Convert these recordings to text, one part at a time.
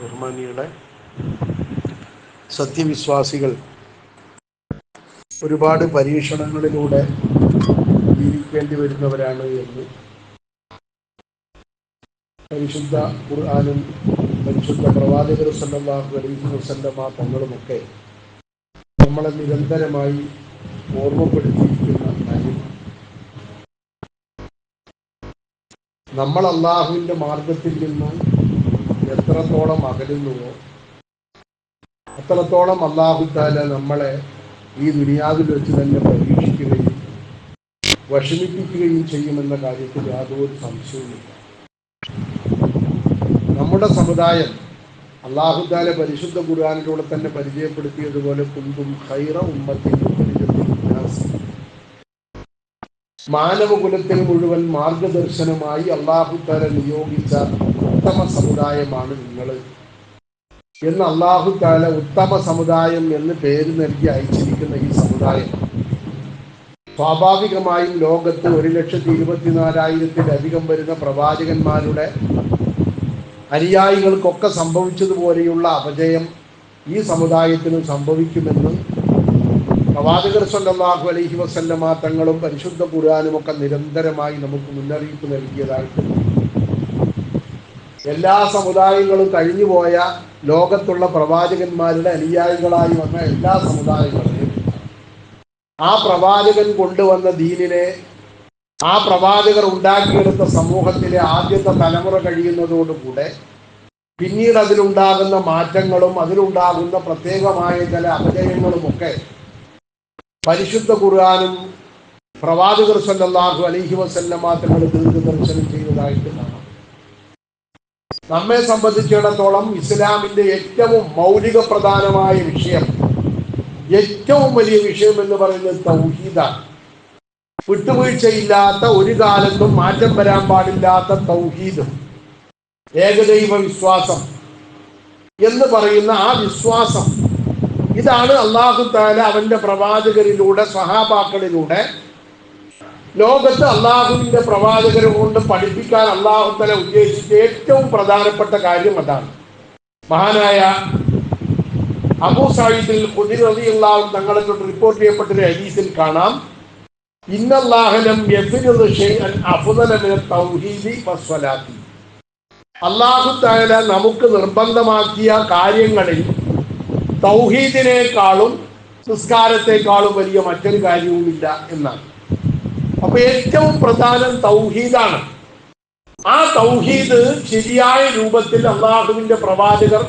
ബഹുമാനിയുടെ സത്യവിശ്വാസികൾ ഒരുപാട് പരീക്ഷണങ്ങളിലൂടെ ജീവിക്കേണ്ടി വരുന്നവരാണ് എന്ന് പരിശുദ്ധ ഖുർആനും പരിശുദ്ധ പ്രവാചകർ സല്ലല്ലാഹു അലൈഹി വസല്ലമ തങ്ങളുമൊക്കെ നമ്മളെ നിരന്തരമായി ഓർമ്മപ്പെടുത്തിയിരിക്കുന്ന കാര്യമാണ്. നമ്മൾ അള്ളാഹുവിൻ്റെ മാർഗത്തിൽ നിന്ന് എത്രത്തോളം അകലുന്നുവോ അത്രത്തോളം അല്ലാഹു തആല നമ്മളെ ഈ ദുനിയാവിൽ വെച്ച് തന്നെ പരീക്ഷിക്കുകയും വിഷമിപ്പിക്കുകയും ചെയ്യുമെന്ന കാര്യത്തിൽ യാതൊരു സംശയവുമില്ല. നമ്മുടെ സമുദായം അല്ലാഹു തആല പരിശുദ്ധ ഖുർആനിലൂടെ തന്നെ പരിചയപ്പെടുത്തിയതുപോലെ കുന്തും ഖൈറ ഉമ്മത്തിൻ ഉഖ്രിജത് ലിന്നാസ്, മാനവകുലത്തിന് മുഴുവൻ മാർഗദർശനമായി അല്ലാഹു തആല നിയോഗിച്ച ഉത്തമ സമുദായമാണ് നിങ്ങൾ എന്ന് അല്ലാഹു തആല ഉത്തമ സമുദായം എന്ന് പേര് നൽകി അയച്ചിരിക്കുന്ന ഈ സമുദായം സ്വാഭാവികമായും ലോകത്ത് 1,24,000-ത്തിലധികം വരുന്ന പ്രവാചകന്മാരുടെ അനുയായികൾക്കൊക്കെ സംഭവിച്ചതുപോലെയുള്ള അപജയം ഈ സമുദായത്തിനും സംഭവിക്കുമെന്ന് പ്രവാചകർ സല്ലല്ലാഹു അലൈഹി വസല്ലമ തങ്ങളും പരിശുദ്ധ ഖുർആനുമൊക്കെ നിരന്തരമായി നമുക്ക് മുന്നറിയിപ്പ് നൽകിയതായിട്ട് എല്ലാ സമുദായങ്ങളും കഴിഞ്ഞുപോയ ലോകത്തുള്ള പ്രവാചകന്മാരുടെ അനുയായികളായി വന്ന എല്ലാ സമുദായങ്ങളെയും ആ പ്രവാചകൻ കൊണ്ടുവന്ന ദീനിനെ, ആ പ്രവാചകർ ഉണ്ടാക്കിയെടുത്ത സമൂഹത്തിലെ ആദ്യത്തെ തലമുറ കഴിയുന്നതോടുകൂടെ പിന്നീട് അതിലുണ്ടാകുന്ന മാറ്റങ്ങളും അതിലുണ്ടാകുന്ന പ്രത്യേകമായ ചില അപജയങ്ങളുമൊക്കെ പരിശുദ്ധ ഖുർആനും പ്രവാചകർ സല്ലല്ലാഹു അലൈഹി വസല്ലമ തങ്ങൾ ദീർഘദർശനം ചെയ്തതായിട്ട് കാണാം. നമ്മെ സംബന്ധിച്ചിടത്തോളം ഇസ്ലാമിൻ്റെ ഏറ്റവും മൗലിക പ്രധാനമായ വിഷയം, ഏറ്റവും വലിയ വിഷയം എന്ന് പറയുന്നത് തൗഹീദാണ്. വിട്ടുവീഴ്ചയില്ലാത്ത, ഒരു കാലത്തും മാറ്റം വരാൻ പാടില്ലാത്ത തൗഹീദ്, ഏകദൈവ വിശ്വാസം എന്ന് പറയുന്ന ആ വിശ്വാസം, ഇതാണ് അല്ലാഹു തആല അവന്റെ പ്രവാചകരിലൂടെ, സ്വഹാബാക്കളിലൂടെ ലോകത്ത് അള്ളാഹുവിൻ്റെ പ്രവാചകരെ കൊണ്ട് പഠിപ്പിക്കാൻ അല്ലാഹു തആല ഉദ്ദേശിച്ച ഏറ്റവും പ്രധാനപ്പെട്ട കാര്യം അതാണ്. മഹാനായ അബൂ സഈദ് ഖുദ്രി റളിയല്ലാഹു അൻഹു തങ്ങളെ തൊട്ട് റിപ്പോർട്ട് ചെയ്യപ്പെട്ടൊരു ഹദീസിൽ കാണാം, ഇന്നല്ലാഹ ലം യഫ്രിദ് ശൈഅൻ അഫ്ദല മിന തൗഹീദി വസ്സലാത്തി. അല്ലാഹു തആല നമുക്ക് നിർബന്ധമാക്കിയ കാര്യങ്ങളിൽ തൗഹീദിനേക്കാളും നിസ്കാരത്തെക്കാളും വലിയ മറ്റൊരു കാര്യവുമില്ല എന്നാണ്. അപ്പൊ ഏറ്റവും പ്രധാനം തൗഹീദാണ്. ആ തൗഹീദ് ശരിയായ രൂപത്തിൽ അള്ളാഹുവിന്റെ പ്രവാചകർ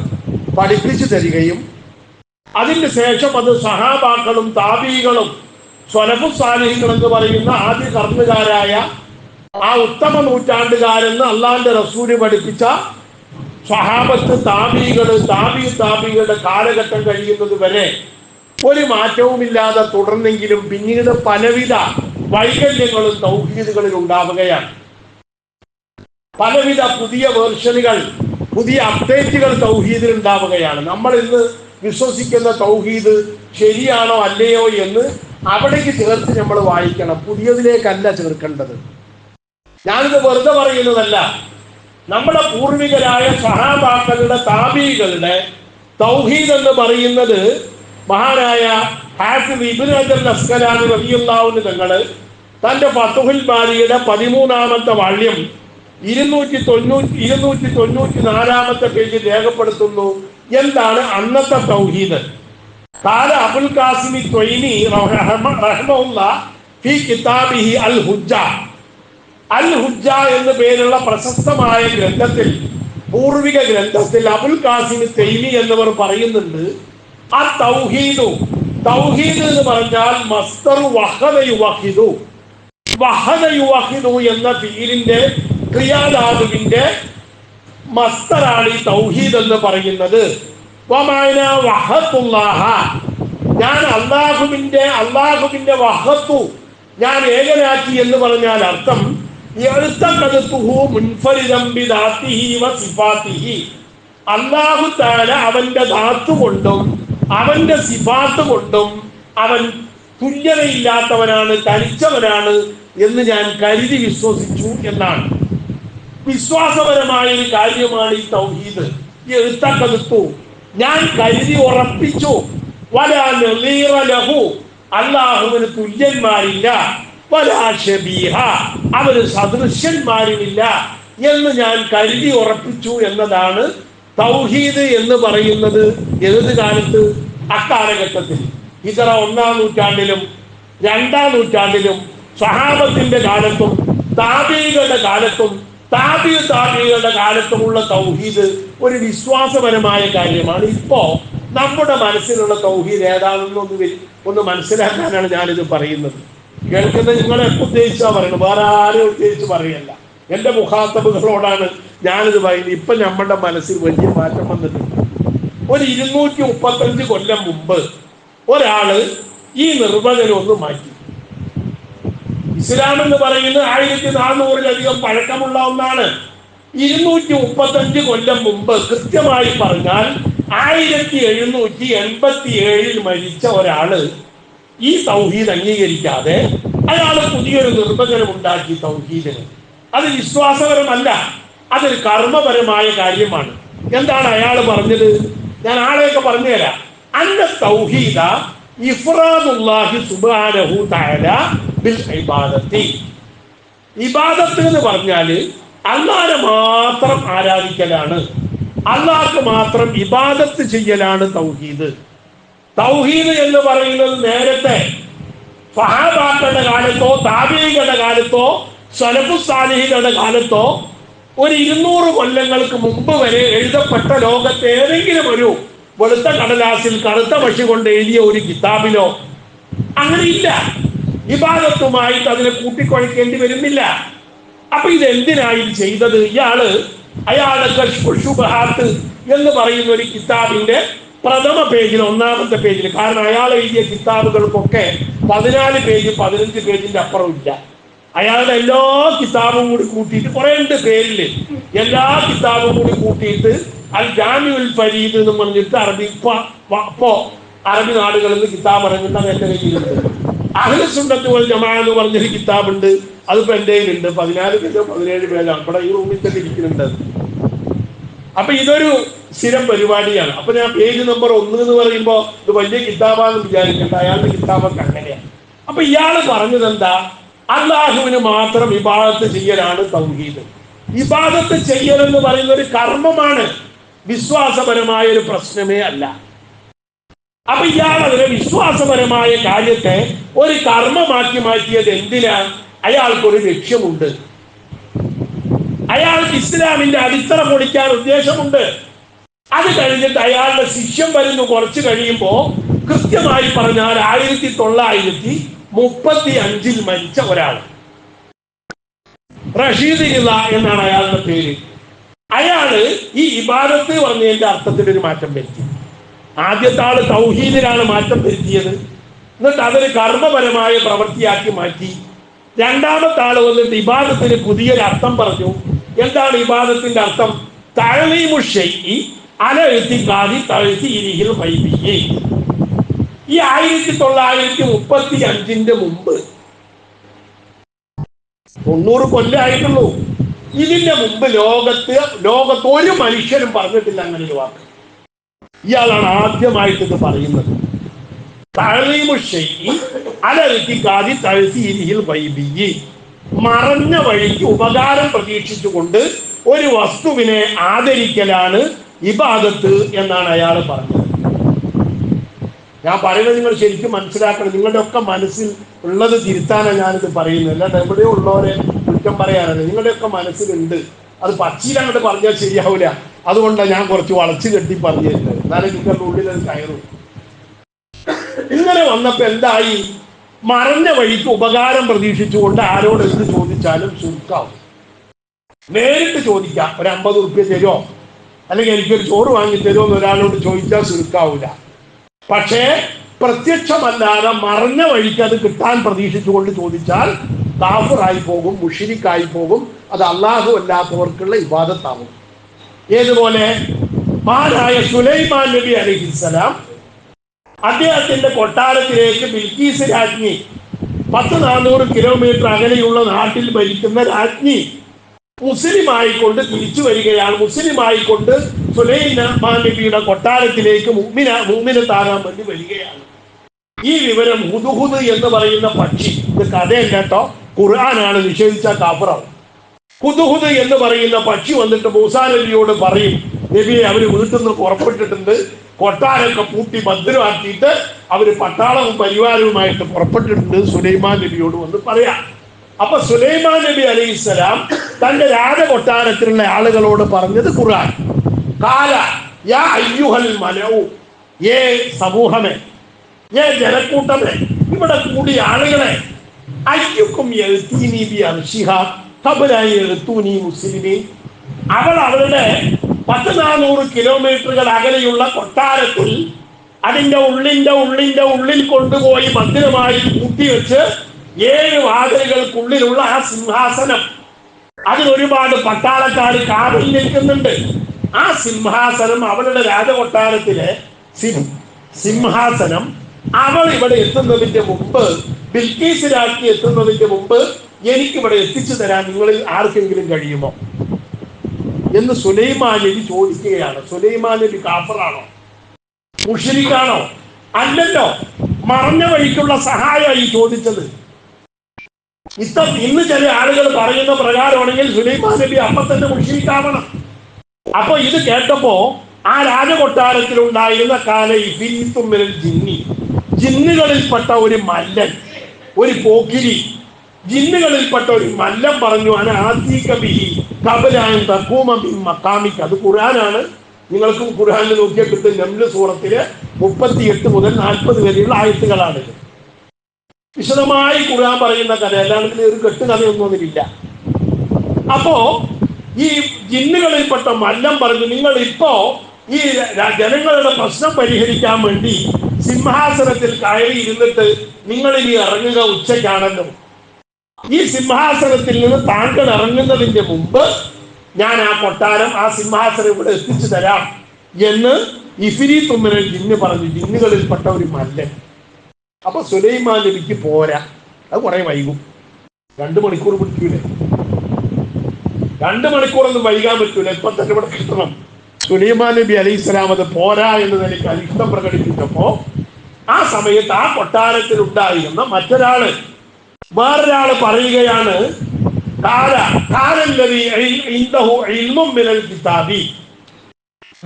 പഠിപ്പിച്ചു തരികയും അതിന് ശേഷം അത് സഹാബാക്കളും താബീകളും സ്വലഫു സാലിഹീങ്ങൾ എന്ന് പറയുന്ന ആദ്യ കർമ്മകാരായ ആ ഉത്തമ നൂറ്റാണ്ടുകാരെന്ന് അള്ളാഹിന്റെ റസൂല് പഠിപ്പിച്ച സ്വഹാബത്ത്, താബീകള്, താബികളുടെ കാലഘട്ടം കഴിയുന്നത് വരെ ഒരു മാറ്റവുമില്ലാതെ തുടർന്നെങ്കിലും പിന്നീട് പലവിധ വൈകല്യങ്ങളും തൗഹീദുകളിൽ ഉണ്ടാവുകയാണ്. പലവിധ പുതിയ വേർഷനുകൾ, പുതിയ അപ്ഡേറ്റുകൾ തൗഹീദിൽ ഉണ്ടാവുകയാണ്. നമ്മൾ ഇന്ന് വിശ്വസിക്കുന്ന തൗഹീദ് ശരിയാണോ അല്ലയോ എന്ന് അവിടേക്ക് ചേർത്ത് നമ്മൾ വായിക്കണം, പുതിയതിലേക്കല്ല ചേർക്കേണ്ടത്. ഞാനിത് വെറുതെ പറയുന്നതല്ല. നമ്മുടെ പൂർവികരായ സഹാബാക്കളുടെ, താബീകളുടെ തൗഹീദ് എന്ന് പറയുന്നത് മഹാനായ ഹാഫിദ് ഇബ്നു ഹജർ അസ്ഖലാനി റളിയല്ലാഹു അൻഹു തങ്ങൾ തന്റെ ഫത്ഹുൽ ബാരിയുടെ 13-ാമത്തെ വാള്യം 294-ാമത്തെ പേജിൽ രേഖപ്പെടുത്തുന്നു. എന്താണ് അന്നത്തെ തൗഹീദ്? ഖാല അബുൽ ഖാസിം ത്വയ്നി റഹ്മഹുല്ലാഹ് ഫീ കിതാബിഹി അൽ ഹുജ്ജ. അൽ ഹുജ്ജ എന്ന് പേരുള്ള പ്രശസ്തമായ ഗ്രന്ഥത്തിൽ, പൂർവിക ഗ്രന്ഥത്തിൽ അബുൽ ഖാസിം ത്വയ്നി എന്നിവർ പറയുന്നുണ്ട്, ആ തൗഹീദ് എന്ന് പറഞ്ഞാൽ മസ്ദറു വഹദ യുവഹിദു. വഹദ യുവഹിദു എന്ന ഫീലിന്റെ, ക്രിയാധാതുവിന്റെ മസ്ദറാണ് ഈ തൗഹീദ് എന്ന് പറയുന്നത്. വമഅന വഹദുല്ലാഹ, ഞാൻ അല്ലാഹുവിന്റെ വഹദു, ഞാൻ ഏകനാക്കി എന്ന് പറഞ്ഞാൽ അർത്ഥം അല്ലാഹു തആല അവന്റെ ധാത്തു കൊണ്ടും അവന്റെ സിഫാത്ത് കൊണ്ടും അവൻ തുല്യതയില്ലാത്തവനാണ്, തനിച്ചവനാണ് എന്ന് ഞാൻ കരുതി വിശ്വസിച്ചു എന്നാണ്. വിശ്വാസപരമായ ഒരു കാര്യമാണ് ഈ തൗഹീദ്. എഴുത്തക്കടുത്തു, ഞാൻ കരുതി ഉറപ്പിച്ചു, വലാ നളീറ ലഹു, അല്ലാഹുവിന് തുല്യന്മാരില്ല, വലാ ശബീഹ, അവന് സദൃശ്യന്മാരുമില്ല എന്ന് ഞാൻ കരുതി ഉറപ്പിച്ചു എന്നതാണ് തൗഹീദ് എന്ന് പറയുന്നത്. ഏത് കാലത്ത്? അക്കാലഘട്ടത്തിൽ. ഹിജറ 1-ാം നൂറ്റാണ്ടിലും 2-ാം നൂറ്റാണ്ടിലും സ്വഹാബത്തിന്റെ കാലത്തും താബീകളുടെ കാലത്തും താബികളുടെ കാലത്തുമുള്ള തൗഹീദ് ഒരു വിശ്വാസപരമായ കാര്യമാണ്. ഇപ്പോ നമ്മുടെ മനസ്സിലുള്ള തൗഹീദ് ഏതാണെന്ന് ഒന്ന് മനസ്സിലാക്കാനാണ് ഞാനിത് പറയുന്നത്. കേൾക്കുന്നത് നിങ്ങളെപ്പോൾ ഉദ്ദേശിച്ചാ പറയുന്നത്, വേറെ ആരും ഉദ്ദേശിച്ച് പറയല്ല. എൻ്റെ മുഖാത്തബുകളോടാണ് ഞാനിത് പറയുന്നത്. ഇപ്പൊ നമ്മുടെ മനസ്സിൽ വലിയ മാറ്റം വന്നിട്ടുണ്ട്. ഒരു 235 കൊല്ലം മുമ്പ് ഒരാള് ഈ നിർവചനം ഒന്ന് മാറ്റി. ഇസ്ലാം എന്ന് പറയുന്നത് 1400-ലധികം പഴക്കമുള്ള ഒന്നാണ്. 235 കൊല്ലം മുമ്പ്, കൃത്യമായി പറഞ്ഞാൽ 1787 മരിച്ച ഒരാള് ഈ തൗഹീദ് അംഗീകരിക്കാതെ അയാൾ പുതിയൊരു നിർവചനം ഉണ്ടാക്കി തൗഹീദിന്. അത് വിശ്വാസപരമല്ല, അതൊരു കർമ്മപരമായ കാര്യമാണ്. എന്താണ് അയാൾ പറഞ്ഞത്? ഞാൻ ആളെയൊക്കെ പറഞ്ഞുതരാം. അന്ന തൗഹീദ ഇഫ്റാദുല്ലാഹി സുബ്ഹാനഹു തആല ബിൽ ഇബാദത്തി. ഇബാദത്ത് എന്ന് പറഞ്ഞാല് അല്ലാഹനെ മാത്രം ആരാധിക്കലാണ്, അല്ലാഹ്ക്ക് മാത്രം ഇബാദത്ത് ചെയ്യലാണ് തൗഹീദ്. തൗഹീദ് എന്ന് പറയുന്നത് നേരത്തെ സ്വഹാബാക്കളുടെ കാലത്തോ താബീകളുടെ കാലത്തോ സലഫു സാലിഹീങ്ങളുടെ കാലത്തോ ഒരു 200 കൊല്ലങ്ങൾക്ക് മുമ്പ് വരെ എഴുതപ്പെട്ട ലോകത്തെ ഏതെങ്കിലും ഒരു വെളുത്ത കടലാസിൽ കറുത്ത മഷി കൊണ്ട് എഴുതിയ ഒരു കിതാബിലോ അങ്ങനെ ഇല്ല. ഇബാദത്തുമായിട്ട് അതിനെ കൂട്ടിക്കുഴയ്ക്കേണ്ടി വരുന്നില്ല. അപ്പൊ ഇത് എന്തിനായി ചെയ്തത്? അയാളുടെ കശ്ഫുൽ ശുബ്ഹാത്ത് എന്ന് പറയുന്ന ഒരു കിതാബിന്റെ പ്രഥമ പേജിൽ, 1-ാമത്തെ പേജിൽ, കാരണം അയാൾ എഴുതിയ കിതാബുകൾക്കൊക്കെ 14 പേജ് 15 പേജിന്റെ അപ്പുറം ഇല്ല. അയാളുടെ എല്ലാ കിതാബും കൂടി കൂട്ടിയിട്ട് കുറെ ഉണ്ട് പേരില്, എല്ലാ കിതാബും കൂടി കൂട്ടിയിട്ട് അൽ ജാമിഉൽ ഫരീദ് എന്ന് പറഞ്ഞിട്ട് അറബി നാടുകളിൽ നിന്ന് കിതാബ് ഇറങ്ങുന്നത് എന്റെ കയ്യിലുണ്ട്. അഹ്ലു സുന്നത്ത് വൽ ജമാഅ എന്ന് പറഞ്ഞൊരു കിതാബുണ്ട്, അതിപ്പോ എന്റെ കയ്യിലുണ്ട്. 14 പേജോ 17 പേജോ ഇവിടെ ഈ റൂമിൽ തന്നെ ഇരിക്കുന്നുണ്ട്. അപ്പൊ ഇതൊരു സ്ഥിരം പരിപാടിയാണ്. അപ്പൊ ഞാൻ പേജ് നമ്പർ 1 എന്ന് പറയുമ്പോ ഇത് വലിയ കിതാബാന്ന് വിചാരിക്കണ്ട, അയാളുടെ കിതാബൊക്കെ അങ്ങനെയാണ്. അപ്പൊ ഇയാള് പറഞ്ഞത് എന്താ? അല്ലാഹുവിന് മാത്രം ഇബാദത്ത് ചെയ്യലാണ് തൗഹീദ്. ഇബാദത്ത് ചെയ്യലെന്ന് പറയുന്ന ഒരു കർമ്മമാണ്, വിശ്വാസപരമായ ഒരു പ്രശ്നമേ അല്ല. അപ്പൊ ഇയാൾ അതിനെ വിശ്വാസപരമായ കാര്യത്തെ ഒരു കർമ്മമാക്കി മാറ്റിയത് എന്തിനാ? അയാൾക്കൊരു ലക്ഷ്യമുണ്ട്. അയാൾക്ക് ഇസ്ലാമിന്റെ അടിത്തറ പൊളിക്കാൻ ഉദ്ദേശമുണ്ട്. അത് കഴിഞ്ഞിട്ട് അയാളുടെ ശിഷ്യം വരുന്നു കുറച്ച് കഴിയുമ്പോ, കൃത്യമായി പറഞ്ഞാൽ 1935 മരിച്ച ഒരാൾ, റഷീദ് റിള എന്നാണ് അയാളുടെ പേര്. അയാള് ഈ ഇബാദത്ത് പറഞ്ഞതിന്റെ അർത്ഥത്തിൽ ഒരു മാറ്റം വരുത്തി. ആദ്യത്തെ ആള് തൗഹീദിലാണ് മാറ്റം വരുത്തിയത്, എന്നിട്ട് അതൊരു കർമ്മപരമായ പ്രവൃത്തിയാക്കി മാറ്റി. രണ്ടാമത്തെ ആള് വന്നിട്ട് ഇബാദത്തിന് പുതിയൊരു അർത്ഥം പറഞ്ഞു. എന്താണ് ഇബാദത്തിന്റെ അർത്ഥം? തഅലീമു ശൈഇ അലാ ഇഅ്തിഖാദി തഅ്സീരിഹിൽ ഖൈബിയ്യി. ഈ 1935 മുമ്പ്, 90 കൊല്ലമായിട്ടുള്ളൂ. ഇതിന്റെ മുമ്പ് ലോകത്ത് ഒരു മനുഷ്യനും പറഞ്ഞിട്ടില്ല അങ്ങനെ ഒരു വാക്ക്. ഇയാളാണ് ആദ്യമായിട്ട് ഇത് പറയുന്നത്. തഅലീമു ശൈഇ അലാ ഇഅ്തിഖാദി തഅ്സീരിഹിൽ ഖൈബിയ്യി. മറഞ്ഞ വഴിക്ക് ഉപകാരം പ്രതീക്ഷിച്ചുകൊണ്ട് ഒരു വസ്തുവിനെ ആദരിക്കലാണ് ഇബാദത്ത് എന്നാണ് അയാൾ പറഞ്ഞത്. ഞാൻ പറയുന്നത് നിങ്ങൾ ശരിക്കും മനസ്സിലാക്കണം. നിങ്ങളുടെ ഒക്കെ മനസ്സിൽ ഉള്ളത് തിരുത്താനാണ് ഞാനിത് പറയുന്നത്, അല്ലാണ്ട് എവിടെയോ ഉള്ളവരെ കുറ്റം പറയാനല്ല. നിങ്ങളുടെയൊക്കെ മനസ്സിലുണ്ട്, അത് പച്ചയിൽ അങ്ങോട്ട് പറഞ്ഞാൽ ശരിയാവില്ല. അതുകൊണ്ടാണ് ഞാൻ കുറച്ച് വളച്ചു കെട്ടി പറഞ്ഞു തരുന്നത്, എന്നാലും നിങ്ങളുടെ ഉള്ളിൽ അത് കയറും. ഇങ്ങനെ വന്നപ്പോ എന്തായി? മറഞ്ഞ വഴിക്ക് ഉപകാരം പ്രതീക്ഷിച്ചുകൊണ്ട് ആരോട് എന്ത് ചോദിച്ചാലും ചുരുക്കാവും. നേരിട്ട് ചോദിക്കാം, ഒരു 50 ഉറുപ്പ്യ തരുമോ, അല്ലെങ്കിൽ എനിക്കൊരു ചോറ് വാങ്ങി തരുമോ എന്ന് ഒരാളോട് ചോദിച്ചാൽ ചുരുക്കാവൂല. പക്ഷേ പ്രത്യക്ഷമല്ലാതെ മറഞ്ഞ വഴിക്ക് അത് കിട്ടാൻ പ്രതീക്ഷിച്ചുകൊണ്ട് ചോദിച്ചാൽ കാഫിറായി പോകും, മുശ്രിക്കായി പോകും. അത് അല്ലാഹു അല്ലാത്തവർക്കുള്ള ഇബാദത്താവും. ഏതുപോലെ മഹാനായ സുലൈമാൻ നബി അലൈഹിസ്സലാം അദ്ദേഹത്തിന്റെ കൊട്ടാരത്തിലേക്ക് ബിൽക്കീസ് രാജ്ഞി, 400 കിലോമീറ്റർ അകലെയുള്ള നാട്ടിൽ ഭരിക്കുന്ന രാജ്ഞി മുസ്ലിം ആയിക്കൊണ്ട് തിരിച്ചു വരികയാണ്. മുസ്ലിം ആയിക്കൊണ്ട് സുലൈമാൻ നബിയുടെ കൊട്ടാരത്തിലേക്ക് മുഅ്മിനത്താകാൻ വേണ്ടി വരികയാണ്. ഈ വിവരം ഹുദ്ഹുദ് എന്ന് പറയുന്ന പക്ഷി, ഇത് കഥയല്ല കേട്ടോ, ഖുർആനാണ്, നിഷേധിച്ച കാഫിറാവും. ഹുദ്ഹുദ് എന്ന് പറയുന്ന പക്ഷി വന്നിട്ട് മൂസാ നബിയോട് പറയും, നബിയെ അവര് വീട്ടിൽ നിന്ന് പുറപ്പെട്ടിട്ടുണ്ട്, കൊട്ടാരമൊക്കെ പൂട്ടി ഭദ്രമാക്കിയിട്ട് അവര് പട്ടാളവും പരിവാരവുമായിട്ട് പുറപ്പെട്ടിട്ടുണ്ട് സുലൈമാൻ നബിയോട് വന്ന് പറയാം. അപ്പൊ സുലൈമാൻ നബി അലൈഹിസ്സലാം തന്റെ രാജകൊട്ടാരത്തിലുള്ള ആളുകളോട് പറഞ്ഞത് ഖുർആൻ, കാല യാ അയ്യുഹൽ മലഉ, ഏ സമൂഹമേ, ഏ ജനക്കൂട്ടമേ, ഇവിടെ കൂടിയ ആളുകളെ, അയ്യുക്കും യഅ്തീനി ബി അർശിഹ ഖബ്ല യഅ്തൂനി മുസ്ലിമീൻ, അവൾ അവളുടെ 100-400 കിലോമീറ്ററുകൾ അകലെയുള്ള കൊട്ടാരത്തിൽ അതിന്റെ ഉള്ളിൽ കൊണ്ടുപോയി ഭദ്രമായി കൂട്ടിവെച്ച് 7 വാതിലുകൾക്കുള്ളിലുള്ള ആ സിംഹാസനം, അതിനൊരുപാട് പട്ടാളക്കാർ കാവൽ നിൽക്കുന്നുണ്ട്. ആ സിംഹാസനം, അവളുടെ രാജകൊട്ടാരത്തിലെ സിംഹാസനം, അവൾ ഇവിടെ എത്തുന്നതിന്റെ മുമ്പ്, ബിൽക്കീസ് രാജ്ഞി എത്തുന്നതിന്റെ മുമ്പ് എനിക്കിവിടെ എത്തിച്ചു തരാൻ നിങ്ങളിൽ ആർക്കെങ്കിലും കഴിയുമോ എന്ന് സുലൈമാൻ നബി ചോദിക്കുകയാണ്. സുലൈമാൻ നബി കാഫിറാണോ, മുശ്രിക്കാണോ? അല്ലല്ലോ, മറഞ്ഞ വഴിക്കുള്ള സഹായമായി ചോദിച്ചത്. ഇന്ന് ചില ആളുകൾ പറയുന്ന പ്രകാരമാണെങ്കിൽ സുലൈമാൻ നബി അപ്പൊ തന്നെ മുശ്രിക്കാവണം. അപ്പൊ ഇത് കേട്ടപ്പോ ആ രാജകൊട്ടാരത്തിൽ ഉണ്ടായിരുന്ന ജിന്നുകളിൽപ്പെട്ട ഒരു മല്ലൻ, ഒരു പോക്കിരി, ജിന്നുകളിൽപ്പെട്ട ഒരു മല്ലൻ പറഞ്ഞു, അത് ഖുർആനാണ്, നിങ്ങൾക്കും ഖുർആനിൽ നോക്കിയാൽ കിട്ടും. നംല് സൂറത്തിലെ 38 മുതൽ 40 വരെയുള്ള ആയത്തുകളാണ്. വിശദമായി ഖുർആൻ പറയുന്ന കഥ, അല്ലാണ്ട് ഒരു കെട്ടുകഥയൊന്നും അതിലില്ല. അപ്പോ ഈ ജിന്നുകളിൽപ്പെട്ട മല്ലൻ പറഞ്ഞു, നിങ്ങൾ ഇപ്പോ ഈ ജനങ്ങളുടെ പ്രശ്നം പരിഹരിക്കാൻ വേണ്ടി സിംഹാസനത്തിൽ കയറി ഇരുന്നിട്ട് നിങ്ങൾ ഇനി ഇറങ്ങുക ഉച്ചയ്ക്കാണല്ലോ. ഈ സിംഹാസനത്തിൽ നിന്ന് താങ്കൾ ഇറങ്ങുന്നതിന്റെ മുമ്പ് ഞാൻ ആ കൊട്ടാരം, ആ സിംഹാസനം ഇവിടെ എത്തിച്ചു തരാം എന്ന് ഇഫ്രീത്ത് മിനൽ ജിന്ന് പറഞ്ഞു, ജിന്നുകളിൽപ്പെട്ട ഒരു മല്ലൻ. അപ്പൊ സുലൈമാൻ നബിക്ക് പോരാ, അത് കുറെ വൈകും. 2 മണിക്കൂർ പിടിക്കൂലേ? 2 മണിക്കൂറൊന്നും വൈകാൻ പറ്റൂല, ഇപ്പൊ തന്നെ ഇവിടെ കിട്ടണം. സുലൈമാൻ നബി അലൈഹിസ്സലാം അത് പോരാ എന്ന് നിലയ്ക്ക് അനിഷ്ടം പ്രകടിപ്പിച്ചപ്പോ ആ സമയത്ത് ആ കൊട്ടാരത്തിൽ ഉണ്ടായിരുന്ന വേറൊരാള് പറയുകയാണ്,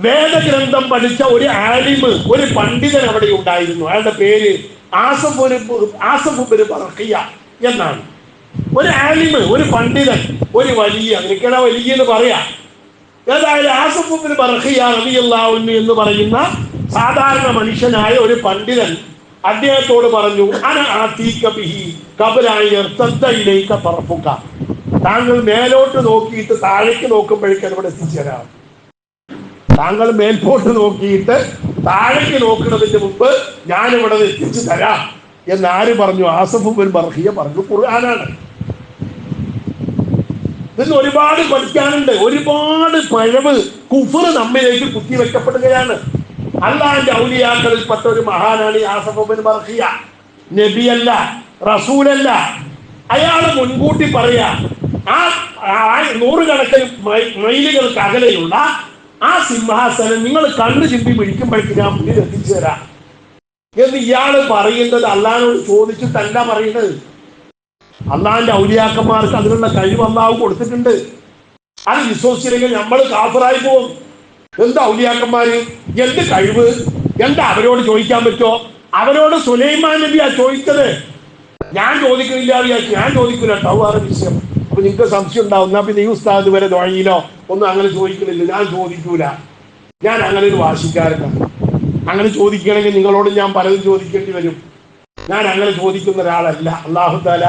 വേദഗ്രന്ഥം പഠിച്ച ഒരു ആലിമ്, ഒരു പണ്ഡിതൻ അവിടെ ഉണ്ടായിരുന്നു. അയാളുടെ പേര് ആസഫ് ബർഖിയ എന്നാണ്. ഒരു ആലിമ്, ഒരു പണ്ഡിതൻ, ഒരു വലിയ, നിനക്കട വലിയ എന്ന് പറയാ. ഏതായാലും ആസഫ് ബർഖിയ റളിയല്ലാഹു അൻഹു എന്ന് പറയുന്ന സാധാരണ മനുഷ്യനായ ഒരു പണ്ഡിതൻ അദ്ദേഹത്തോട് പറഞ്ഞു, താങ്കൾ മേലോട്ട് നോക്കിയിട്ട് താഴേക്ക് നോക്കുമ്പോഴേക്കും ഇവിടെ എത്തിച്ചേരാം. താങ്കൾ മേൽപോട്ട് നോക്കിയിട്ട് താഴേക്ക് നോക്കുന്നതിന് മുമ്പ് ഞാനിവിടെ എത്തിച്ചു തരാം എന്ന് ആര് പറഞ്ഞു? ആസഫ് ബിൻ ബർഖിയ പറഞ്ഞു. ഖുർആനാണ്. ഇതിന് ഒരുപാട് പഠിക്കാനുണ്ട്. ഒരുപാട് പഴവ് കുഫർ നമ്മിലേക്ക് കുത്തിവെക്കപ്പെടുകയാണ്. അള്ളാഹിന്റെ ഔലിയാക്കളിൽപ്പെട്ട ഒരു മഹാനാണ് ആസഫ് ബിൻ ബർഖിയ. നബിയല്ല, റസൂലല്ല. അയാള് മുൻകൂട്ടി പറയാ, ആ 100 കണക്കിന് മൈലുകൾക്ക് അകലെയുള്ള ആ സിംഹാസനം നിങ്ങൾ കണ്ണു ചിമ്പി പിടിക്കുമ്പോഴേക്ക് ഞാൻ മുന്നിൽ എത്തിച്ചു തരാം എന്ന് ഇയാള് പറയുന്നത് അള്ളാഹിനോട് ചോദിച്ചിട്ടല്ല പറയുന്നത്. അള്ളാഹിന്റെ ഔലിയാക്കന്മാർക്ക് അതിനുള്ള കഴിവ് അള്ളാഹു കൊടുത്തിട്ടുണ്ട്. അത് വിശ്വസിച്ചില്ലെങ്കിൽ നമ്മൾ കാഫിറായി പോകും. എന്താ ഔലിയാക്കന്മാര്, എന്ത് കഴിവ്, എന്താ അവരോട് ചോദിക്കാൻ പറ്റുമോ? അവരോട് സുലൈമാൻ നബിയാ ചോദിച്ചത്. ഞാൻ ചോദിക്കുന്നില്ല, ഞാൻ ചോദിക്കില്ല കേട്ടോ, വേറെ വിഷയം. അപ്പൊ നിങ്ങൾക്ക് സംശയം ഉണ്ടാവും, എന്നാ പിന്നെ ഈ ഉസ്താദ് വരെ ദ്വായിലോ ഒന്നും അങ്ങനെ ചോദിക്കുന്നില്ല. ഞാൻ ചോദിക്കൂല, ഞാൻ അങ്ങനെ ഒരു വാശിക്കാരനാണ്. അങ്ങനെ ചോദിക്കണമെങ്കിൽ നിങ്ങളോട് ഞാൻ പലതും ചോദിക്കേണ്ടി വരും. ഞാൻ അങ്ങനെ ചോദിക്കുന്ന ഒരാളല്ല. അല്ലാഹു തആല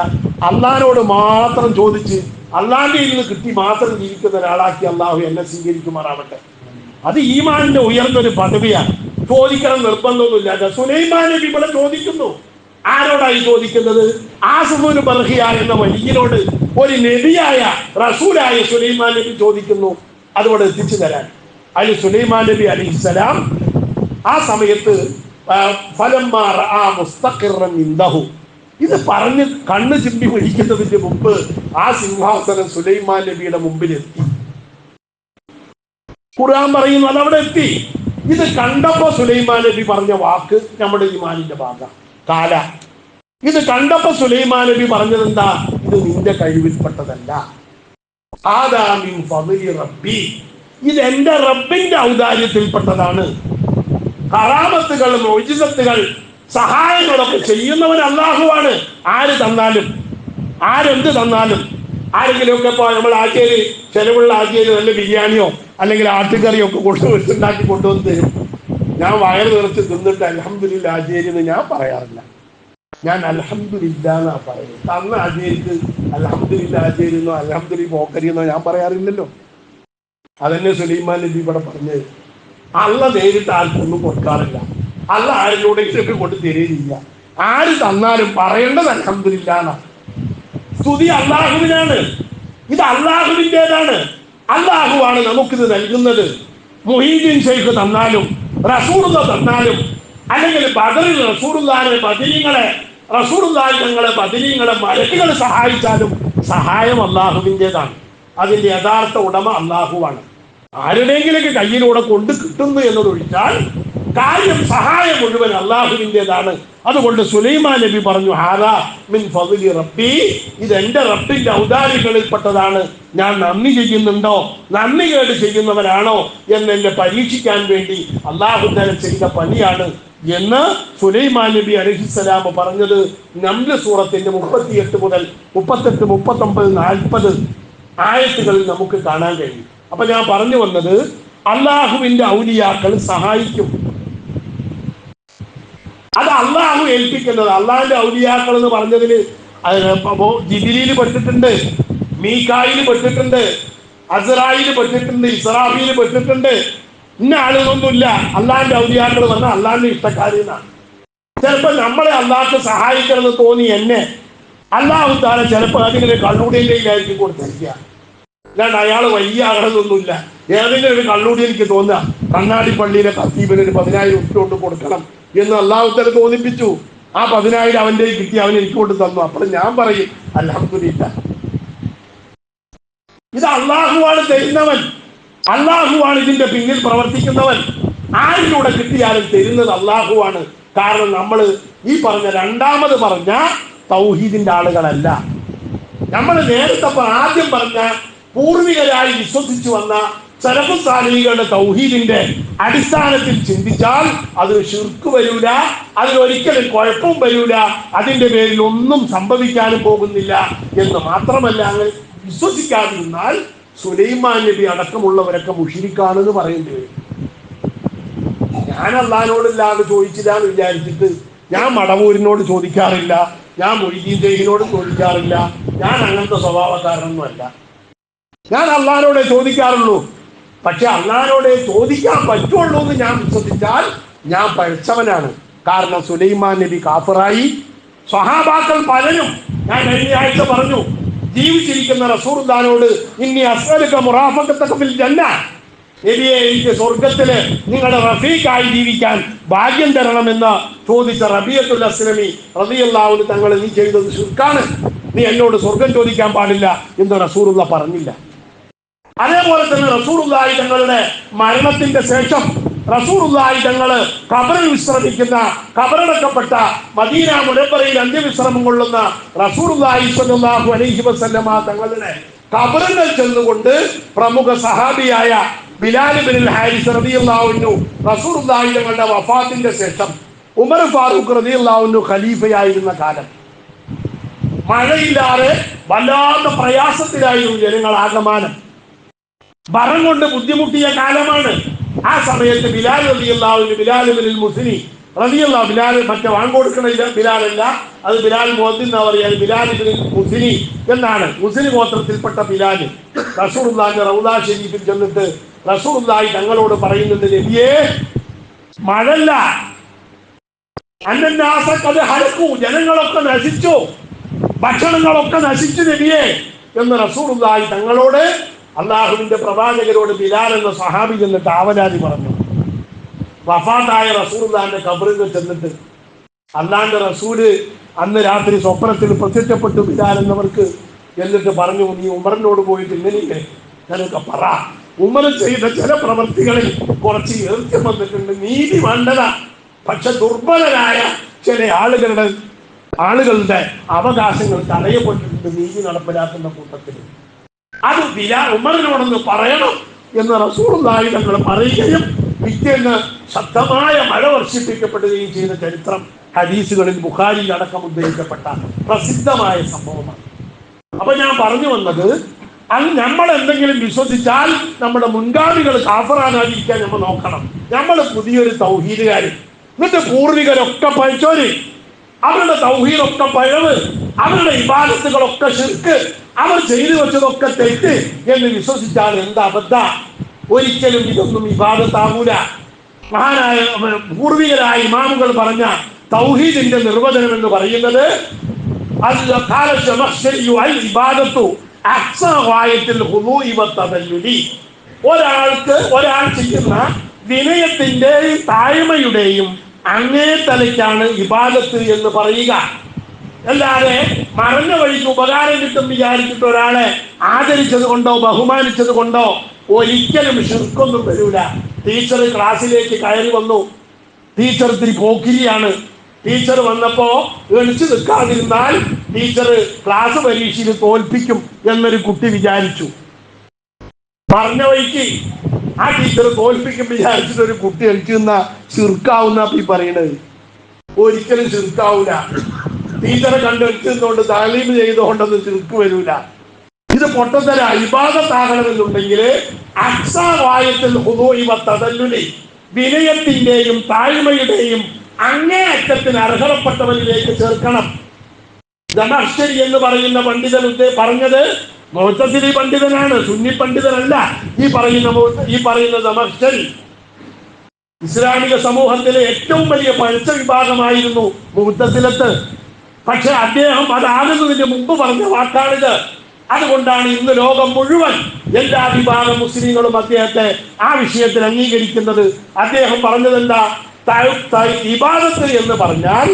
അള്ളാഹിനോട് മാത്രം ചോദിച്ച് അള്ളാഹിന്റെ നിന്ന് കിട്ടി മാത്രം ജീവിക്കുന്ന ഒരാളാക്കി അള്ളാഹു എന്നെ സ്വീകരിക്കുമാറാവട്ടെ. അത് ഈമാനിന്റെ ഉയർന്നൊരു പദവിയാണ്. ചോദിക്കണം നിർബന്ധമൊന്നുമില്ല. സുലൈമാൻ നബി ഇവിടെ ചോദിക്കുന്നു. ആരോടായി ചോദിക്കുന്നത്? ആസഫ് ബിൻ ബർഖിയ എന്ന വലിയനോട്, ഒരു നബിയായ റസൂലായ സുലൈമാൻ നബി ചോദിക്കുന്നു അതുകൊണ്ട് എത്തിച്ചു തരാൻ. അതിൽ സുലൈമാൻ നബി അലൈഹിസ്സലാം ആ സമയത്ത് ഇത് പറഞ്ഞ് കണ്ണ് ചിമ്പി പിടിക്കുന്നതിന് മുമ്പ് ആ സിംഹാസനം സുലൈമാൻ നബിയുടെ മുമ്പിലെത്തി. ഖുർആൻ പറയുന്നു, അതവിടെ എത്തി. ഇത് കണ്ടപ്പോ സുലൈമാൻ നബി പറഞ്ഞ വാക്ക് നമ്മുടെ ഈമാനിന്റെ ഭാഗം കാല. ഇത് കണ്ടപ്പോ സുലൈമാൻ നബി പറഞ്ഞത് എന്താ? ഇത് നിന്റെ കഴിവിൽപ്പെട്ടതല്ല, ആദാമിൻ ഫദ്ലി റബ്ബി, ഇത് എന്റെ റബ്ബിന്റെ ഔദാര്യത്തിൽപ്പെട്ടതാണ്. കറാമത്തുകൾ, മുഅ്ജിസത്തുകൾ, സഹായങ്ങളൊക്കെ ചെയ്യുന്നവൻ അല്ലാഹുവാണ്. ആര് തന്നാലും, ആരെന്ത് തന്നാലും. ആരെങ്കിലുമൊക്കെ ഇപ്പോൾ നമ്മൾ ആക്കിയത് ചെലവുള്ള ആക്കിയത് നല്ല ബിരിയാണിയോ അല്ലെങ്കിൽ ആട്ടുകറിയോ ഒക്കെ വെച്ചുണ്ടാക്കി കൊണ്ടുവന്ന് തരും. ഞാൻ വയറ് നിറച്ച് തിന്നിട്ട് അൽഹംദുലില്ലാ ആചേരി എന്ന് ഞാൻ പറയാറില്ല. ഞാൻ അൽഹംദുലില്ലാ എന്നാ പറയുന്നത്. തന്ന ആചേരിക്ക് അൽഹംദുലില്ലാ ആചേരി എന്നോ അൽഹംദുലില്ലാ പോക്കരി എന്നോ ഞാൻ പറയാറില്ലല്ലോ. അതന്നെ സുലൈമാൻ നബി ഇവിടെ പറഞ്ഞത്. അള്ള നേരിട്ട് ആർക്കൊന്നും കൊടുക്കാറില്ല. അള്ള ആരിലൂടെയൊക്കെ കൊണ്ട് തരുകയില്ല. ആര് തന്നാലും പറയേണ്ടത് അൽഹംദുലില്ലാ എന്നാ. സ്തുതി അള്ളാഹുവിനാണ്. ഇത് അള്ളാഹുവിൻ്റെതാണ്. അള്ളാഹുവാണ് നമുക്കിത് നൽകുന്നത്. മുഹീദ്ദീൻ ശൈഖ് തന്നാലും റസൂലുള്ളാഹി തന്നാലും അല്ലെങ്കിൽ ബദറിൽ റസൂലുള്ളാഹിനെ ബദരീങ്ങളെ മലക്കുകൾ സഹായിച്ചാലും സഹായം അള്ളാഹുവിൻ്റെതാണ്. അതിന്റെ യഥാർത്ഥ ഉടമ അള്ളാഹുവാണ്. ആരുടെയെങ്കിലൊക്കെ കയ്യിലൂടെ കൊണ്ട് കിട്ടുന്നു എന്നതൊഴിച്ചാൽ കാര്യം, സഹായം മുഴുവൻ അള്ളാഹുവിൻ്റെതാണ്. അതുകൊണ്ട് സുലൈമാൻ നബി പറഞ്ഞു, ഹാദാ മിൻ ഫദ്ലി റബ്ബി, ഇത് എന്റെ റബ്ബിന്റെ ഔദാര്യങ്ങളിൽപ്പെട്ടതാണ്. ഞാൻ നന്ദി ചെയ്യുന്നുണ്ടോ, നന്ദി കേട് ചെയ്യുന്നവനാണോ എന്നെ പരീക്ഷിക്കാൻ വേണ്ടി അള്ളാഹു തആല ചെയ്ത പണിയാണ് എന്ന് സുലൈമാൻ നബി അലൈഹിസ്സലാം പറഞ്ഞത് നംൽ സൂറത്തിന്റെ 38 മുതൽ 38, 39, 40 ആയത്തുകളിൽ നമുക്ക് കാണാൻ കഴിയും. അപ്പൊ ഞാൻ പറഞ്ഞു വന്നത്, അള്ളാഹുവിന്റെ ഔലിയാക്കൾ സഹായിക്കും. അത് അള്ളാഹു ഏൽപ്പിക്കുന്നത്. അള്ളാഹിന്റെ ഔലിയാക്കൾ എന്ന് പറഞ്ഞതിൽ ജിബ്രീൽ പെട്ടിട്ടുണ്ട്, മീകായിൽ പെട്ടിട്ടുണ്ട്, അസ്റായിൽ പെട്ടിട്ടുണ്ട്, ഇസ്രാഫീൽ പെട്ടിട്ടുണ്ട്. ഇന്ന ആളുകളൊന്നുമില്ല. അള്ളാഹിന്റെ ഔലിയാക്കൾ പറഞ്ഞാൽ അള്ളാഹിന്റെ ഇഷ്ടക്കാരെന്നാണ്. ചിലപ്പോൾ നമ്മളെ അള്ളാഹ്ക്ക് സഹായിക്കണമെന്ന് തോന്നി എന്നെ അള്ളാഹു താല ചിലപ്പോൾ അതിങ്ങനെ കള്ളുടിയിലേക്കായിരിക്കും കൊടുത്തിരിക്കുക. അല്ലാണ്ട് അയാൾ വലിയ ആളൊന്നുമില്ല. ഏതെങ്കിലും ഒരു കള്ളുടി എനിക്ക് തോന്നുക കണ്ണാടി പള്ളിയിലെ ഖത്തീബിന് ഒരു 10,000 ഉറുപ്പിക കൊണ്ട് കൊടുക്കണം എന്ന് അള്ളാഹു താല തോന്നിപ്പിച്ചു. ആ 10,000 അവന്റെ കിട്ടി, അവൻ എനിക്ക് കൊണ്ട് തന്നു. അപ്പോൾ ഞാൻ പറയും അൽഹംദുലില്ലാ. ഇത് അള്ളാഹുവാണ് തരുന്നവൻ, അള്ളാഹുവാണ് ഇതിന്റെ പിന്നിൽ പ്രവർത്തിക്കുന്നവൻ. ആരിലൂടെ കിട്ടിയാലും തരുന്നത് അള്ളാഹുവാണ്. കാരണം നമ്മൾ ഈ പറഞ്ഞ രണ്ടാമത് പറഞ്ഞ തൗഹീദിന്റെ ആളുകളല്ല. നമ്മൾ നേരത്തെ ആദ്യം പറഞ്ഞ പൂർവികരായി വിശ്വസിച്ചു വന്ന സലഫു സാലിഹീങ്ങളുടെ തൗഹീദിന്റെ അടിസ്ഥാനത്തിൽ ചിന്തിച്ചാൽ അതിന് ശിർക്ക് വരൂല, അതിനൊരിക്കലും കുഴപ്പവും വരൂല, അതിന്റെ പേരിൽ ഒന്നും സംഭവിക്കാനും പോകുന്നില്ല എന്ന് മാത്രമല്ല, അങ്ങനെ വിശ്വസിക്കാതിരുന്നാൽ സുലൈമാൻ നബി അടക്കമുള്ളവരൊക്കെ മുശ്രിക്കാണെന്ന് പറയേണ്ടി വരും. ഞാൻ അള്ളാഹിനോടില്ലാതെ ചോദിച്ചില്ലാന്ന് വിചാരിച്ചിട്ട് ഞാൻ മടവൂരിനോട് ചോദിക്കാറില്ല, ഞാൻ മൊയ്തീൻ ഷെയ്ഖിനോട് ചോദിക്കാറില്ല. ഞാൻ അങ്ങനത്തെ സ്വഭാവക്കാരനൊന്നുമല്ല. ഞാൻ അള്ളാഹിനോടെ ചോദിക്കാറുള്ളൂ. പക്ഷെ അള്ളാഹിനോടെ ചോദിക്കാൻ പറ്റുള്ളൂ എന്ന് ഞാൻ വിശ്വസിച്ചാൽ ഞാൻ പഴച്ചവനാണ്. കാരണം സുലൈമാൻ നബി കാഫിറായി. സ്വഹാബാക്കൾ പലരും, ഞാൻ കഴിഞ്ഞ ആഴ്ച പറഞ്ഞു, ജീവിച്ചിരിക്കുന്ന റസൂലുള്ളാഹിനോട് ഇന്നി അസ്അലുക മുറാഫഖതക ഫിൽ ജന്ന, നബിയെ എനിക്ക് സ്വർഗത്തില് നിങ്ങളുടെ റഫീഖായി ജീവിക്കാൻ ഭാഗ്യം തരണമെന്ന് ചോദിച്ച റബീഅത്തുൽ അസ്ലമി റളിയല്ലാഹു അൻഹു തങ്ങൾ, നീ ചെയ്തത് ശിർക്കാണ്, നീ എന്നോട് സ്വർഗം ചോദിക്കാൻ പാടില്ല എന്ന് റസൂലുള്ളാഹി പറഞ്ഞില്ല. അതേപോലെ തന്നെ റസൂലുള്ളാഹി തങ്ങളുടെ മരണത്തിന്റെ ശേഷം റസൂലുള്ളാഹി തങ്ങൾ ഖബറിൽ വിശ്രമിക്കുന്ന, ഖബറടക്കപ്പെട്ട മദീന മുനവ്വറയിൽ അന്ത്യവിശ്രമം കൊള്ളുന്ന റസൂലുള്ളാഹി സ്വല്ലല്ലാഹു അലൈഹി വസല്ലമ തങ്ങളുടെ ഖബറിൽ ചെന്നുകൊണ്ട് പ്രമുഖ സഹാബിയായ ബിലാൽ ഇബ്നുൽ ഹാരിസ് റളിയല്ലാഹു അൻഹു റസൂലുള്ളാഹി തങ്ങളുടെ വഫാത്തിന്റെ ശേഷം ഉമർ ഫാറൂഖ് റളിയല്ലാഹു അൻഹു ഖലീഫയായിരുന്ന കാലം, മഴയില്ലാതെ വല്ലാത്ത പ്രയാസത്തിലായിരുന്നു ജനങ്ങൾ ആകമാനം. ബറം കൊണ്ട് ബുദ്ധിമുട്ടിയ കാലമാണ്. ആ സമയത്ത് ബിലാൽ റളിയല്ലാഹു അൻഹു, ബിലാൽ ഇബ്നുൽ മുസ്നി റളിയല്ലാഹു, ബിലാൽ മറ്റേ വാങ്ങൊടുക്കണ ബിലാലല്ല, അത് ബിലാൽ മുഅദ്ദിൻ എന്നാ പറയാ, ബിലാൽ ഇബ്നുൽ മുസ്നി എന്നാണ്. മുസ്നി ഗോത്രത്തിൽപ്പെട്ട ബിലാൽ റസൂലുള്ളാഹിന്റെ റൗദ ശരീഫിൽ ചെന്നിട്ട് റസൂലുള്ളാഹി തങ്ങളോട് പറയുന്നുണ്ട്, നബിയേ മഴല്ല, അന്നന്നാസഖദ് ഹലകു, ജനങ്ങളൊക്കെ നശിച്ചു, ഭക്ഷണങ്ങളൊക്കെ നശിച്ചു നബിയേ എന്ന് റസൂലുള്ളാഹി തങ്ങളോട്, അള്ളാഹുവിന്റെ പ്രവാചകരോട് ബിലാൽ എന്ന സഹാബി ചെന്നിട്ട് ആവലാതി പറഞ്ഞു. വഫാത്തായ റസൂലുള്ളാഹിന്റെ ഖബറിൽ ചെന്നിട്ട് അള്ളാഹിന്റെ റസൂല് അന്ന് രാത്രി സ്വപ്നത്തിൽ പ്രത്യക്ഷപ്പെട്ടു ബിലാൽ എന്നവർക്ക്. എന്നിട്ട് പറഞ്ഞു, നീ ഉമറിനോട് പോയിട്ട് ഇങ്ങനെ ഞാനൊക്കെ പറ, ഉമർ ചെയ്ത ചില പ്രവൃത്തികളിൽ കുറച്ച് ഏർക്കം വന്നിട്ടുണ്ട്. നീതി വേണ്ടതാ, പക്ഷെ ദുർബലരായ ചില ആളുകളുടെ അവകാശങ്ങൾ തടയപ്പെട്ടിട്ടുണ്ട് നീതി നടപ്പിലാക്കുന്ന കൂട്ടത്തിൽ. അത് ഉമറിനോടൊന്ന് പറയണം എന്ന് റസൂലുള്ളാഹി തങ്ങൾ പറയുകയും പിറ്റേന്ന് ശക്തമായ മഴ വർഷിപ്പിക്കപ്പെടുകയും ചെയ്ത ചരിത്രം ഹദീസുകളിൽ ബുഖാരിയിൽ അടക്കം ഉദ്ധരിക്കപ്പെട്ട പ്രസിദ്ധമായ സംഭവമാണ്. അപ്പൊ ഞാൻ പറഞ്ഞു വന്നത്, നമ്മൾ എന്തെങ്കിലും വിശ്വസിച്ചാൽ നമ്മുടെ മുൻഗാമികൾ കാഫറാനാതിരിക്കാൻ നമ്മൾ നോക്കണം. നമ്മൾ പുതിയൊരു തൗഹീദുകാര്, എന്നിട്ട് പൂർവികരൊക്കെ പഴിച്ചോര്, അവരുടെ തൗഹീദൊക്കെ പഴവ്, അവരുടെ ഇബാദത്തുകളൊക്കെ ശിർക്ക്, അവർ ചെയ്തു വെച്ചതൊക്കെ തെറ്റ് എന്ന് വിശ്വസിച്ചാൽ എന്താ അബദ്ധ? ഒരിക്കലും ഇതൊന്നും ഇബാദത്താകൂല. മഹാനായ പൂർവികരായ ഇമാമുകൾ പറഞ്ഞ തൗഹീദിന്റെ നിർവചനം എന്ന് പറയുന്നത് ഒരാൾ ചെയ്യുന്ന വിനയത്തിന്റെയും താഴ്മയുടെയും അങ്ങേ തലയ്ക്കാണ് ഇബാദത്ത് എന്ന് പറയുക. അല്ലാതെ മറഞ്ഞ വഴിക്ക് ഉപകാരം കിട്ടും വിചാരിച്ചിട്ട് ഒരാളെ ആദരിച്ചത് കൊണ്ടോ ബഹുമാനിച്ചത് കൊണ്ടോ ഒരിക്കലും ശിർക്കൊന്നും വരൂല. ടീച്ചർ ക്ലാസ്സിലേക്ക് കയറി വന്നു, ടീച്ചർ ഇത്തിരി പോക്കിരിയാണ്. ടീച്ചർ വന്നപ്പോ എണിച്ചു നിൽക്കാതിരുന്നാൽ ടീച്ചർ ക്ലാസ് പരീക്ഷയിൽ തോൽപ്പിക്കും എന്നൊരു കുട്ടി വിചാരിച്ചു. പറഞ്ഞ വഴിക്ക് ആ ടീച്ചർ തോൽപ്പിക്കും വിചാരിച്ചിട്ട് ഒരു കുട്ടി എണിച്ചു നിന്ന ശിർക്കാവുന്ന ഈ പറയണത്. ഒരിക്കലും ശിർക്കാവൂല. ടീച്ചറെ കണ്ടെടുത്തുകൊണ്ട് താലീം ചെയ്തുകൊണ്ടൊന്നും ശിർക്ക് വരൂല. ഇത് പൊട്ടത്തര. ഇബാദത്താകണമെന്നുണ്ടെങ്കിൽ അക്സാവായത്തിൽ വിനയത്തിന്റെയും താഴ്മയുടെയും അങ്ങേ അറ്റത്തിന് അർഹതപ്പെട്ടവരിലേക്ക് ചേർക്കണം. ജമഅ്ശരി എന്ന് പറയുന്ന പണ്ഡിതൻ പറഞ്ഞത് മുഅ്തസിലി പണ്ഡിതനാണ്, സുന്നി പണ്ഡിതനല്ല. ഈ പറയുന്ന ജമഅ്ശരി ഇസ്ലാമിക സമൂഹത്തിലെ ഏറ്റവും വലിയ പഴച്ച വിഭാഗമായിരുന്നു മുഅ്തസിലത്ത്. പക്ഷെ അദ്ദേഹം അതാകുന്നതിന് മുമ്പ് പറഞ്ഞ വാക്കാണിത്. അതുകൊണ്ടാണ് ഇന്ന് ലോകം മുഴുവൻ എല്ലാ വിഭാഗം മുസ്ലിങ്ങളും അദ്ദേഹത്തെ ആ വിഷയത്തിൽ അംഗീകരിക്കുന്നത്. അദ്ദേഹം പറഞ്ഞതെന്താ? ഇബാദത്ത് എന്ന് പറഞ്ഞാൽ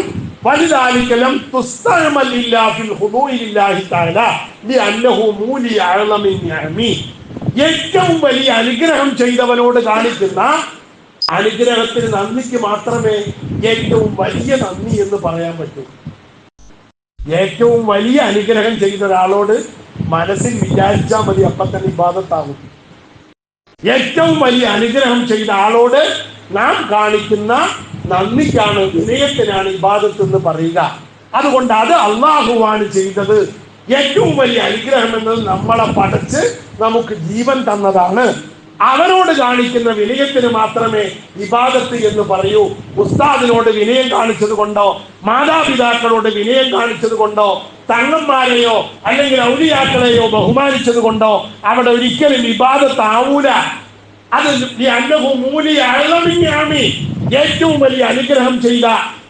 ഏറ്റവും വലിയ അനുഗ്രഹം ചെയ്തവനോട് കാണിക്കുന്ന അനുഗ്രഹത്തിന് നന്ദിക്ക് മാത്രമേ ഏറ്റവും വലിയ നന്ദി എന്ന് പറയാൻ പറ്റൂ. ഏറ്റവും വലിയ അനുഗ്രഹം ചെയ്ത ഒരാളോട് മനസ്സിൽ വിചാരിച്ചാൽ മതി, അപ്പം തന്നെ ഇബാദത്താകും. ഏറ്റവും വലിയ അനുഗ്രഹം ചെയ്ത ആളോട് നാം കാണിക്കുന്ന നന്ദിക്കാണ്, വിനയത്തിനാണ് ഇബാദത്ത് എന്ന് പറയുക. അതുകൊണ്ട് അത് അള്ളാഹുവാണ് ചെയ്തത്. ഏറ്റവും വലിയ അനുഗ്രഹം എന്നത് നമ്മളെ പടച്ച് നമുക്ക് ജീവൻ തന്നതാണ്. അവനോട് കാണിക്കുന്ന വിനയത്തിന് മാത്രമേ ഇബാദത്ത് എന്ന് പറയൂ. ഉസ്താദിനോട് വിനയം കാണിച്ചത് കൊണ്ടോ, മാതാപിതാക്കളോട് വിനയം കാണിച്ചത് കൊണ്ടോ, തങ്ങന്മാരെയോ അല്ലെങ്കിൽ ഔലിയാക്കളെയോ ബഹുമാനിച്ചത് കൊണ്ടോ അവിടെ ഒരിക്കലും ഇബാദത്ത് ആവൂല. അത് ഏറ്റവും വലിയ അനുഗ്രഹം ചെയ്ത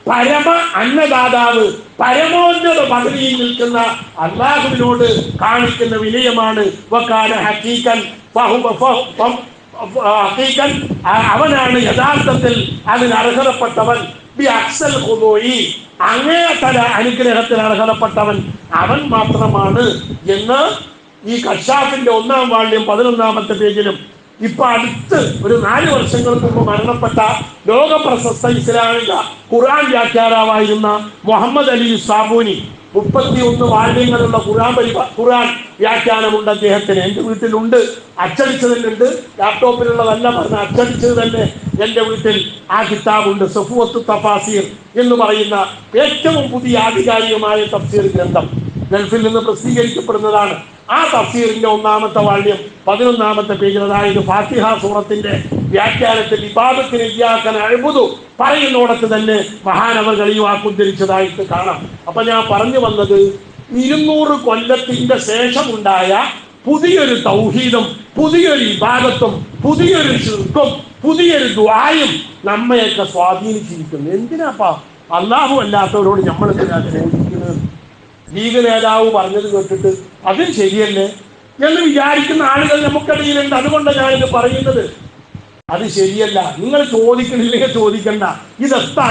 പരമ അന്നദാതാവ്, പരമോന്നത പദവിയിൽ നിൽക്കുന്ന അല്ലാഹുവിനോട് കാണിക്കുന്ന വിനയമാണ്. അവനാണ് യഥാർത്ഥത്തിൽ അതിന് അർഹതപ്പെട്ടവൻ. അങ്ങേയത്തല അനുഗ്രഹത്തിന് അർഹതപ്പെട്ടവൻ അവൻ മാത്രമാണ് എന്ന് ഈ കശാഫിന്റെ 1-ാം വാള്യം 11-ാമത്തെ പേജിലും ഇപ്പൊ അടുത്ത് ഒരു 4 വർഷങ്ങൾക്ക് മുമ്പ് മരണപ്പെട്ട ലോക പ്രശസ്ത ഇസ്ലാമിക ഖുർആൻ വ്യാഖ്യാതാവായിരുന്ന മുഹമ്മദ് അലി സാബൂനി 31 വാല്യങ്ങളുള്ള ഖുർആൻ വ്യാഖ്യാനമുണ്ട് അദ്ദേഹത്തിന്. എൻ്റെ വീട്ടിലുണ്ട്, അച്ചടിച്ചതിലുണ്ട്, ലാപ്ടോപ്പിലുള്ളതല്ല പറഞ്ഞ അച്ചടിച്ചത് തന്നെ എൻ്റെ വീട്ടിൽ ആ കിതാബുണ്ട്. സഫുവത്തു തഫാസീർ എന്ന് പറയുന്ന ഏറ്റവും പുതിയ ആധികാരികമായ തഫ്സീർ ഗ്രന്ഥം ഗൾഫിൽ നിന്ന് പ്രസിദ്ധീകരിക്കപ്പെടുന്നതാണ്. ആ തഫ്സീറിന്റെ 1-ാമത്തെ വാല്യം 11-ാമത്തെ പേജിൽ, അതായത് ഫാത്തിഹ സൂറത്തിന്റെ വ്യാഖ്യാനത്തിൽ ഇബാദത്തിന് ഇയ്യാക നഅ്ബുദു പറയുന്നോടത്ത് തന്നെ മഹാനവറുകൾ ഈ വാക്കുദ്ധരിച്ചതായിട്ട് കാണാം. അപ്പൊ ഞാൻ പറഞ്ഞു വന്നത് 200 കൊല്ലത്തിന്റെ ശേഷമുണ്ടായ പുതിയൊരു തൗഹീദും പുതിയൊരു ഇബാദത്തും പുതിയൊരു ശിർക്കും പുതിയൊരു ദുആയും നമ്മയൊക്കെ സ്വാധീനിച്ചിരിക്കുന്നു. എന്തിനാപ്പാ അല്ലാഹു അല്ലാത്തവരോട് നമ്മൾ എന്തിനാ ചോദിക്കുന്നത്? ലീഗ് നേതാവ് പറഞ്ഞത് കേട്ടിട്ട് അതും ശരിയല്ലേ എന്ന് വിചാരിക്കുന്ന ആളുകൾ നമുക്കിടയിലുണ്ട്. അതുകൊണ്ടാണ് ഞാനിത് പറയുന്നത്. അത് ശരിയല്ല. നിങ്ങൾ ചോദിക്കണില്ലെങ്കിൽ ചോദിക്കണ്ട. ഇതെന്താ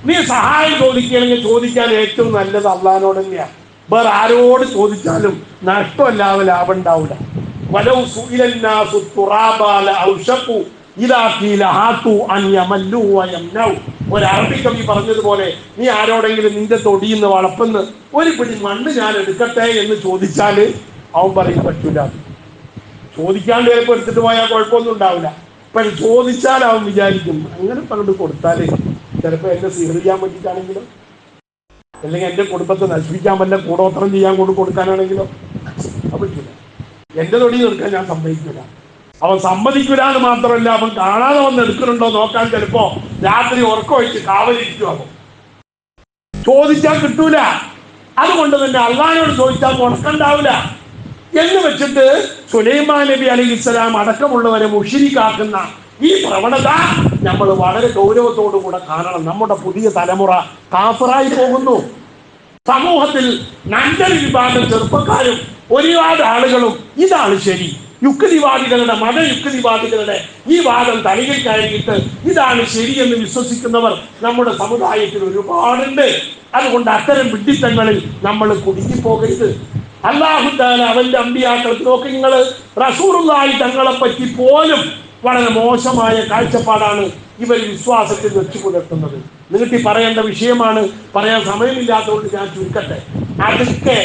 നീ സഹായം ചോദിക്കുകയാണെങ്കിൽ ചോദിക്കാൻ ഏറ്റവും നല്ലത് അള്ളാഹിനോട് തന്നെയാണ്. വേറെ ആരോട് ചോദിച്ചാലും നഷ്ടമല്ലാതെ ലാഭം ഉണ്ടാവില്ല. വലൗ സുഇലന്നാസു തുറാബാ ലഔശഖു ഇദാ ഖീല ഹാതു അൻ യമല്ലു വയംനൗ. ഒരു അറബി കവി പറഞ്ഞതുപോലെ, നീ ആരോടെങ്കിലും നിന്റെ തൊടിയിൽ നിന്ന് വളപ്പെന്ന് ഒരു പിടി മണ്ണ് ഞാൻ എടുക്കട്ടെ എന്ന് ചോദിച്ചാൽ അവൻ പറയും പറ്റൂല. ചോദിക്കാണ്ട് ചിലപ്പോൾ എടുത്തിട്ട് പോയാൽ കുഴപ്പമൊന്നും ഉണ്ടാവില്ല. പക്ഷെ ചോദിച്ചാൽ അവൻ വിചാരിക്കും അങ്ങനെ പലത് കൊടുത്താൽ ചിലപ്പോൾ എന്നെ സ്വീകരിക്കാൻ പറ്റിയിട്ടാണെങ്കിലോ, അല്ലെങ്കിൽ എൻ്റെ കുടുംബത്തെ നശിപ്പിക്കാൻ വല്ല കൂടോത്രം ചെയ്യാൻ കൊടുക്കാനാണെങ്കിലോ അത് പറ്റില്ല. എൻ്റെ തൊടിയിൽ എടുക്കാൻ ഞാൻ സമ്മതിക്കില്ല. അവൻ സമ്മതിക്കില്ല എന്ന് മാത്രമല്ല, അവൻ കാണാതെ വന്ന് എടുക്കുന്നുണ്ടോ നോക്കാൻ ചിലപ്പോ രാത്രി ഉറക്കം വെച്ച് കാവലിരിക്കുവാകും. ചോദിച്ചാൽ കിട്ടൂല. അതുകൊണ്ട് തന്നെ അള്ളാഹിനോട് ചോദിച്ചാൽ ഉറക്കണ്ടാവില്ല എന്ന് വെച്ചിട്ട് സുലൈമാൻ നബി അലൈഹിസ്സലാം അടക്കമുള്ളവരെ മുശ്രിക്കാക്കുന്ന ഈ പ്രവണത നമ്മൾ വളരെ ഗൗരവത്തോടു കൂടെ കാണണം. നമ്മുടെ പുതിയ തലമുറ കാഫിറായി പോകുന്നു. സമൂഹത്തിൽ നല്ലൊരു വിഭാഗം ചെറുപ്പക്കാരും ഒരുപാട് ആളുകളും ഇതാണ് ശരി, യുക്തിവാദികളുടെ മതയുക്തിവാദികളുടെ ഈ വാദം തലയിൽ കയറിയിട്ട് ഇതാണ് ശരിയെന്ന് വിശ്വസിക്കുന്നവർ നമ്മുടെ സമുദായത്തിൽ ഒരുപാടുണ്ട്. അതുകൊണ്ട് അത്തരം വിഡ്ഢിത്തങ്ങളിൽ നമ്മൾ കുടുങ്ങിപ്പോകരുത്. അല്ലാഹു തആല അവന്റെ അമ്പിയാക്കൾക്ക് നോക്കി, നിങ്ങൾ റസൂലുള്ളാഹി തങ്ങളെ പറ്റി പോലും വളരെ മോശമായ കാഴ്ചപ്പാടാണ് ഇവർ വിശ്വാസത്തിൽ വെച്ചു പുലർത്തുന്നത്. നീട്ടി പറയേണ്ട വിഷയമാണ്, പറയാൻ സമയമില്ലാത്തതുകൊണ്ട് ഞാൻ ചുരുക്കട്ടെ. അടുക്കെ,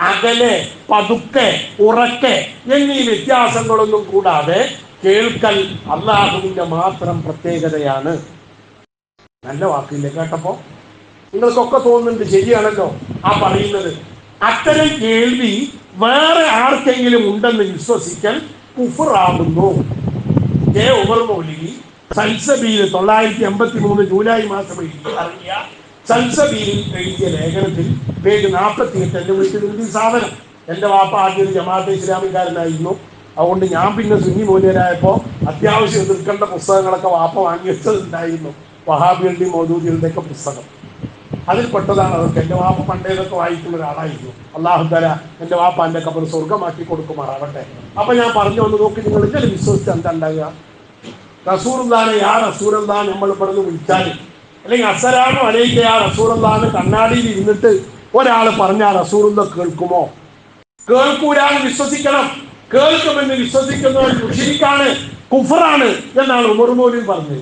അകലെ, പതുക്കെ, ഉറക്കെ എന്നീ വ്യത്യാസങ്ങളൊന്നും കൂടാതെ കേൾക്കൽ അള്ളാഹുവിന്റെ മാത്രം പ്രത്യേകതയാണ്. നല്ല വാക്കില്ലേ കേട്ടപ്പോ? നിങ്ങൾക്കൊക്കെ തോന്നുന്നുണ്ട് ശരിയാണല്ലോ ആ പറയുന്നത്. അത്തരം കേൾവി വേറെ ആർക്കെങ്കിലും ഉണ്ടെന്ന് വിശ്വസിക്കൽ കുഫ്റാകുന്നു. കെ ഉമർ മൗലവി സൽസബീൽ 983 ജൂലൈ മാസം ഇറങ്ങിയ സൽസബീൽ എഴുതിയ ലേഖനത്തിൽ പേജ് 48 എൻ്റെ വീട്ടിലുണ്ട് ഈ സാധനം. എൻ്റെ വാപ്പ ആദ്യം ജമാഅത്തെ ഇസ്ലാമിക്കാരനായിരുന്നു. അതുകൊണ്ട് ഞാൻ പിന്നെ സുന്നി മൂല്യരായപ്പോൾ അത്യാവശ്യം എതിർക്കേണ്ട പുസ്തകങ്ങളൊക്കെ വാപ്പ വാങ്ങി വെച്ചതുണ്ടായിരുന്നു. വഹാബികളുടെയും മൗദൂദികളുടെ ഒക്കെ പുസ്തകം അതിൽപ്പെട്ടതാണ് അതൊക്കെ. എൻ്റെ വാപ്പ പണ്ടേതൊക്കെ വായിക്കുന്ന ഒരാളായിരുന്നു. അല്ലാഹു തആല എൻ്റെ വാപ്പാൻ്റെ ഖബർ സ്വർഗമാക്കി കൊടുക്കുമാറാവട്ടെ. അപ്പൊ ഞാൻ പറഞ്ഞു വന്ന് നോക്കി, നിങ്ങൾ ഇങ്ങനെ വിശ്വസിച്ച് എന്താ ഉണ്ടാകുക? റസൂലുള്ളാഹിനെ യാ റസൂലല്ലാഹ് നമ്മൾ ഇവിടുന്ന് വിളിച്ചാൽ, അല്ലെങ്കിൽ അസ്സലാമു അലൈക യാ റസൂലല്ലാഹ് കണ്ണാടിയിൽ ഇരുന്നിട്ട് ഒരാൾ പറഞ്ഞാൽ റസൂലുള്ളാഹ് കേൾക്കുമോ? കേൾക്കൂലാന്ന് വിശ്വസിക്കണം. കേൾക്കുമെന്ന് വിശ്വസിക്കുന്നവർ മുശ്രിക്കാണ്, കുഫറാണ് എന്നാണ് ഉമർ മൗലവി പറഞ്ഞത്.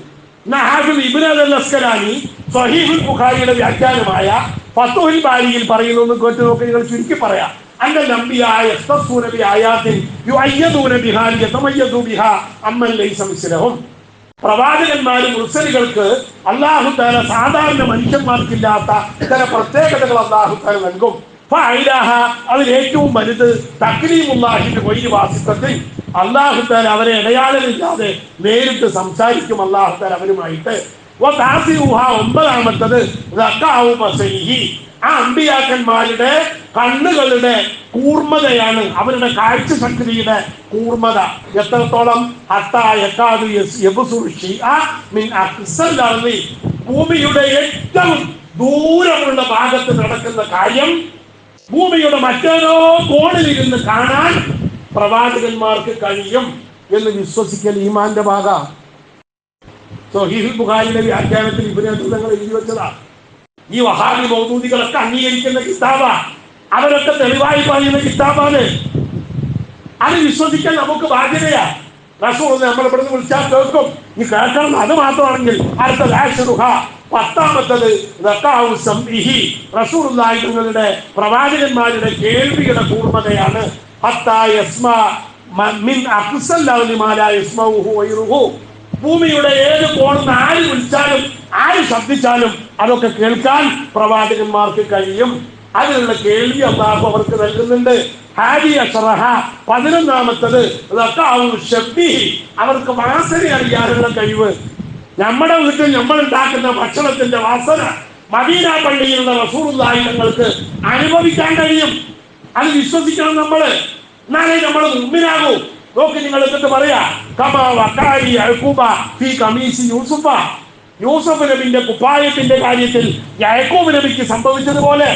ഇബ്നു അസ്കലാനി സ്വഹീഹുൽ ബുഖാരിയുടെ വ്യാഖ്യാനമായ ഫത്ഹുൽ ബാരിയിൽ പറയുന്നു. കേട്ട് നോക്കി, നിങ്ങൾ ചുരുക്കി പറയാം. അന്നൽ അംബിയാ യസ്തസ്സൂന ബിആയാതിൻ യുഅയ്യദൂന ബിഹാ ലിയതമയ്യസു ബിഹാ അമ്മൻ ലൈസ മിസ്ലഹും. പ്രവാചകന്മാരും മുർസലുകൾക്ക് അല്ലാഹു തആല സാധാരണ മനുഷ്യന്മാർക്കില്ലാത്ത ചില പ്രത്യേകതകൾ അല്ലാഹു തആല നൽകും. ഫഅയിലാഹ, അതിൽ ഏറ്റവും വലുത് തക്ലീമുല്ലാഹിന്റെ ഗൈരി വാസിത്തത്തിൽ, അല്ലാഹു തആല അവരെ ഇടയാളമില്ലാതെ നേരിട്ട് സംസാരിക്കും അല്ലാഹു തആല അവരുമായിട്ട്. വതാസിഉഹ, ഒമ്പതാമത്തത് റഖഅഉ ബസരിഹി, ആ അമ്പിയാക്കന്മാരുടെ കണ്ണുകളുടെ കൂർമ്മതയാണ്, അവരുടെ കാഴ്ച ശക്തിയുടെ കൂർമ്മത. എത്രത്തോളം? ഹത്താ യകാദു യബ്സുറു ശൈഅ മിൻ അഖ്സൽ അർളി, ഭൂമിയുടെ ഏറ്റവും ദൂരമുള്ള ഭാഗത്ത് നടക്കുന്ന കാര്യം ഭൂമിയുടെ മറ്റേതോ കോണിലിരുന്ന് കാണാൻ പ്രവാചകന്മാർക്ക് കഴിയും എന്ന് വിശ്വസിക്കൽ ഈമാന്റെ ഭാഗം. സ്വഹീഹുൽ ബുഖാരിയുടെ വ്യാഖ്യാനത്തിൽ ഇബ്നു തങ്ങൾ എഴുതി വെച്ചതാ. ഈ വഹാബി മൗദൂദികളൊക്കെ അംഗീകരിക്കുന്ന കിതാബാ, അവരൊക്കെ തെളിവായി പറയുന്ന കിതാബാണ്. അത് വിശ്വസിക്കാൻ നമുക്ക് ബാധ്യതയാ. റസൂൽ നമ്മൾ ഇവിടുന്ന് വിളിച്ചാൽ കേൾക്കും. ഈ കേൾക്കണം അത് മാത്രമാണെങ്കിൽ അടുത്തത് ആശുറുഹ, പത്താമത്തത് റഖഅഉ സംഇഹി, റസൂലുള്ളാഹി തങ്ങളുടെ പ്രവാചകന്മാരുടെ കേൾവിയുടെ കൂർമ്മതയാണ്. ഹത്താ യസ്മാ മിൻ അഖ്സൽ അർളി മാ ലാ യസ്മഉഹു ഗൈറുഹു, ഭൂമിയുടെ ഏത് കോണിൽ ആര് വിളിച്ചാലും ആര് ശബ്ദിച്ചാലും അതൊക്കെ കേൾക്കാൻ പ്രവാചകന്മാർക്ക് കഴിയും. അതിനുള്ള കേൾവി അല്ലാഹു അവർക്ക് നൽകുന്നുണ്ട്. ഹാദി അശ്റഹ, 11ാമത്തത് റഖഅഉ ശബ്ബിഹി, അവർക്ക് വാസന അറിയാനുള്ള കഴിവ്. നമ്മുടെ വീട്ടിൽ നമ്മൾ ഉണ്ടാക്കുന്ന ഭക്ഷണത്തിന്റെ വാസന മദീന പള്ളിയിലുള്ള റസൂലുള്ളാഹി തങ്ങൾക്ക് അനുഭവിക്കാൻ കഴിയും. അത് വിശ്വസിക്കണം നമ്മള്, എന്നാലേ നമ്മൾ മുഅ്മിനാകൂ. നോക്കി നിങ്ങൾ എന്നിട്ട് പറയാ, കമാ വഖാരി യഅഖൂബ ഫീ ഖമീസി യൂസുഫ, യൂസുഫ് നബിന്റെ കുപ്പായത്തിന്റെ കാര്യത്തിൽ യാക്കൂബ് നബിക്ക് സംഭവിച്ചതുപോലെ.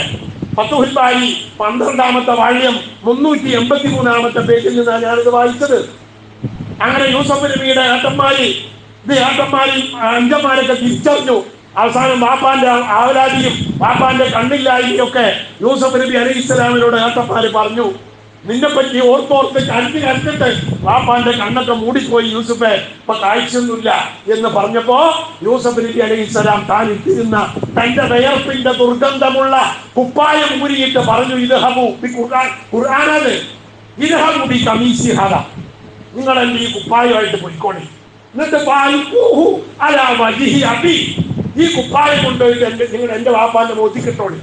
ഫത്ഹുൽ ബാരി 12ാമത്തെ വാള്യം 383ാമത്തെ പേജിൽ നിന്നാണ് ഞാനിത് വായിച്ചത്. അങ്ങനെ യൂസുഫ് നബിയുടെ അഞ്ചന്മാരൊക്കെ തിരിച്ചറിഞ്ഞു. അവസാനം വാപ്പാന്റെ ആവലാതിയും വാപ്പാന്റെ കണ്ണില്ലായ്മയും ഒക്കെ യൂസുഫ് നബി അലൈഹിസ്സലാമിനോട് ഏട്ടന്മാര് പറഞ്ഞു. നിന്നെ പറ്റി ഓർത്തോർത്ത് കരഞ്ഞിട്ട് വാപ്പാന്റെ കണ്ണൊക്കെ മൂടിപ്പോയി, യൂസുഫെ ഇപ്പൊ കാഴ്ചയൊന്നുമില്ല എന്ന് പറഞ്ഞപ്പോ യൂസഫ് നബി അലൈഹിസ്സലാം താൻ ഇട്ടിരുന്ന തന്റെ വിയർപ്പിന്റെ ദുർഗന്ധമുള്ള കുപ്പായം ഊരിയിട്ട് പറഞ്ഞു, ഇദ്ഹബു ബി ഖുർആനത് ഇദ്ഹബു ബി ഖമീസി ഹദാ, നിങ്ങൾ എന്റെ ഈ കുപ്പായമായിട്ട് പോയിക്കോണേ, എന്നിട്ട് ഫഅൽഖൂഹു അലാ വജ്ഹി അബി, ഈ കുപ്പായം കൊണ്ടുപോയിട്ട് നിങ്ങൾ എന്റെ വാപ്പാന്റെ മോത്തി കിട്ടോളി.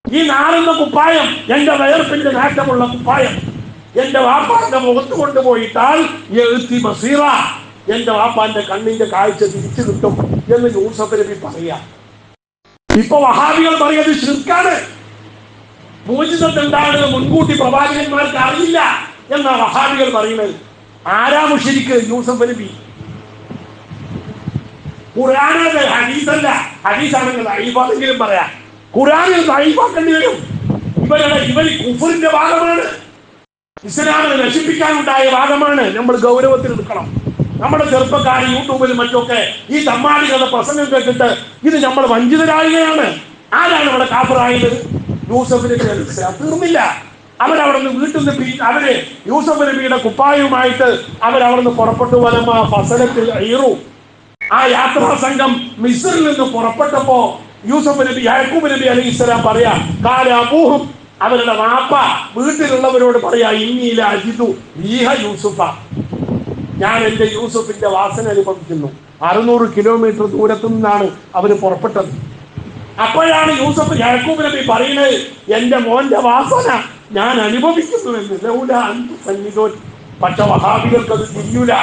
ഈ നാറുന്ന കുപ്പായം, എന്റെ വയർപ്പിന്റെ നാറ്റമുള്ള കുപ്പായം എന്റെ വാപ്പാന്റെ മുഖത്ത് കൊണ്ടുപോയിട്ടാൽ ബസീറ, എന്റെ വാപ്പാന്റെ കണ്ണിന്റെ കാഴ്ച തിരിച്ചു കിട്ടും എന്ന് യൂസഫ് നബി പറയാ. ഇപ്പൊ വഹാബികൾ പറയുന്നത് ശിർക്കാണ്, മോചിതത്ത് ഉണ്ടാകുന്നത് മുൻകൂട്ടി പ്രവാചകന്മാർക്ക് അറിയില്ല എന്നാ വഹാബികൾ പറയുന്നത്. ആരാ മുശ്രിക്ക്? യൂസഫ് നബി. ഖുർആനത് ഹദീസല്ല, ഹദീസാണെങ്കിൽ ദഈഫാണെങ്കിലും പറയാം, ഖുർആനിൽ ദഈഫാക്കേണ്ടി വരും. ഇവർ കുഫറിന്റെ ഭാഗമാണ്, ഇസ്ലാമിനെ നശിപ്പിക്കാനുണ്ടായ ഭാഗമാണ്. നമ്മൾ ഗൗരവത്തിൽ എടുക്കണം. നമ്മുടെ ചെറുപ്പക്കാർ യൂട്യൂബിലും മറ്റൊക്കെ ഈ തമ്മാടികളുടെ പ്രസംഗം കേട്ടിട്ട് ഇത് നമ്മൾ വഞ്ചിതരാകുകയാണ്. ആരാണ് ഇവിടെ കാഫിറായത്? യൂസഫ് നബി തീർന്നില്ല. അവരവിടുന്ന് വീട്ടിൽ നിന്ന് അവര് യൂസഫ് നബിയുടെ കുപ്പായവുമായിട്ട് അവരവിടുന്ന് പുറപ്പെട്ടു. വലമ ഫസലത്തിൽ ഈറു, ആ യാത്രാ സംഘം മിസ്റിൽ നിന്ന് പുറപ്പെട്ടപ്പോ യൂസഫ് നബി യാക്കൂബ് നബി അലൈഹിസ്സലാം പറയാ, കാലൂഹും, അവരുടെ വാപ്പ വീട്ടിലുള്ളവരോട് പറയാ, ഇന്നീല അജിദു റീഹ യൂസുഫ, ഞാൻ എന്റെ യൂസുഫിന്റെ വാസന അനുഭവിക്കുന്നു. 600 കിലോമീറ്റർ ദൂരത്തു നിന്നാണ് അവര് പുറപ്പെട്ടത്. അപ്പോഴാണ് യൂസഫ് യാക്കൂബ് നബി പറയുന്നത്, എന്റെ മോന്റെ വാസന ഞാൻ അനുഭവിക്കുന്നുവെന്ന്. ലൗല അൻത സന്നിധോൻ. പക്ഷെ വഹാബികൾക്ക് അത് തിരിയൂല.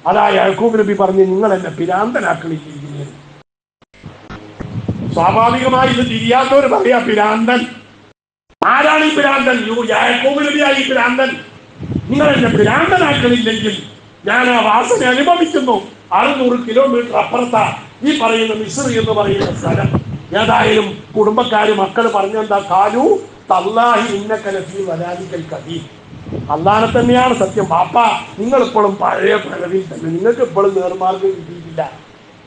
അതാ യാക്കൂബ് നബി പറഞ്ഞു, നിങ്ങൾ എന്നെ പിരാന്തനാക്കളിയിരിക്കുന്നത്. സ്വാഭാവികമായി ഇത് തിരിയാത്തവർ പറയാ പിരാന്തൻ. ആരാണ് ഈ പിരാന്തൻ? യാക്കൂബ് നബിയായി പിരാന്തൻ. നിങ്ങൾ എന്നെ പിരാന്തനാക്കളില്ലെങ്കിൽ ഞാൻ ആ വാസന അനുഭവിക്കുന്നു. 600 കിലോമീറ്റർ അപ്പുറത്താ ഈ പറയുന്ന മിസ്ർ എന്ന് പറയുന്ന സ്ഥലം. ഏതായാലും കുടുംബക്കാര് മക്കള് പറഞ്ഞെന്താ, കാലു തല്ലാഹി ഇന്നക ലഫീ വലാലിക്കൽ ഖദീം, അല്ലാഹനെ തന്നെയാണ് സത്യം. ബാപ്പ, നിങ്ങൾ ഇപ്പോഴും പഴയ പ്രകൃതിയിൽ തന്നെ, നിങ്ങൾക്ക് ഇപ്പോഴും നേർമാർഗം കിട്ടിയിട്ടില്ല.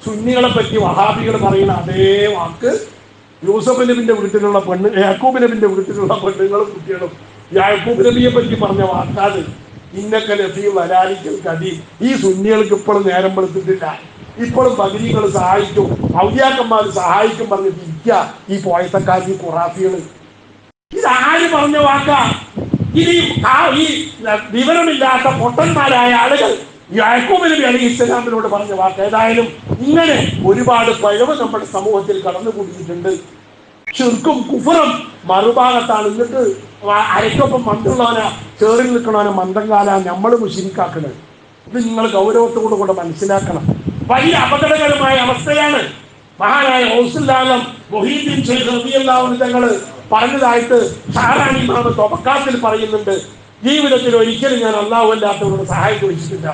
സുന്നികളെ പറ്റി വഹാബികൾ പറയുന്ന അതേ വാക്ക് യൂസഫ് നബിന്റെ വീട്ടിലുള്ള യാക്കൂബ് നബിന്റെ വീട്ടിലുള്ള പെണ്ണുങ്ങളും കുട്ടികളും യാക്കൂബ് നബിയെ പറ്റി പറഞ്ഞ വാക്കാത് ഇന്നക ലഫീ വലാലിക്കൽ ഖദീം. ഈ സുന്നികൾക്ക് ഇപ്പോഴും നേരം വെളുത്തിട്ടില്ല. ഇപ്പോഴും ബദരീകൾ സഹായിക്കും, ഔലിയാക്കന്മാർ സഹായിക്കും പറഞ്ഞിട്ട് ഇരിക്കുക ഈ പോയത്തക്കാരി ഖുറാഫികള്. ഇതാര് പറഞ്ഞ വാക്കാ? ഇനി ഈ വിവരമില്ലാത്ത പൊട്ടന്മാരായ ആളുകൾ യാക്കൂബ് നബി അലൈഹിസ്സലാമിനോട് പറഞ്ഞ വാക്ക്. ഏതായാലും ഇങ്ങനെ ഒരുപാട് പിഴവ് നമ്മുടെ സമൂഹത്തിൽ കടന്നുകൂടിയിട്ടുണ്ട്. ശിർക്കും കുഫറും മറുഭാഗത്താണ്. എന്നിട്ട് അരക്കൊപ്പം മണ്ടുള്ളവനെ ചേറി നിൽക്കണവനെ മന്ദംകാല നമ്മൾ മുശ്രിക്കാക്കുന്നത്. ഇത് നിങ്ങൾ ഗൗരവത്തോടു കൂടെ മനസ്സിലാക്കണം. വലിയ അപകടകരമായ അവസ്ഥയാണ്. മഹാനായ ഗൗസുൽ ആലം മുഹീദ്ദീൻ ശൈഖ് റളിയല്ലാഹു അൻഹു തങ്ങൾ പറഞ്ഞതായിട്ട് ഷാറാനി ഇമാം തൊബക്കാത്തിൽ പറയുന്നുണ്ട്, ജീവിതത്തിൽ ഒരിക്കലും ഞാൻ അല്ലാഹു അല്ലാത്തവരോട് സഹായം ചോദിച്ചിട്ടില്ല.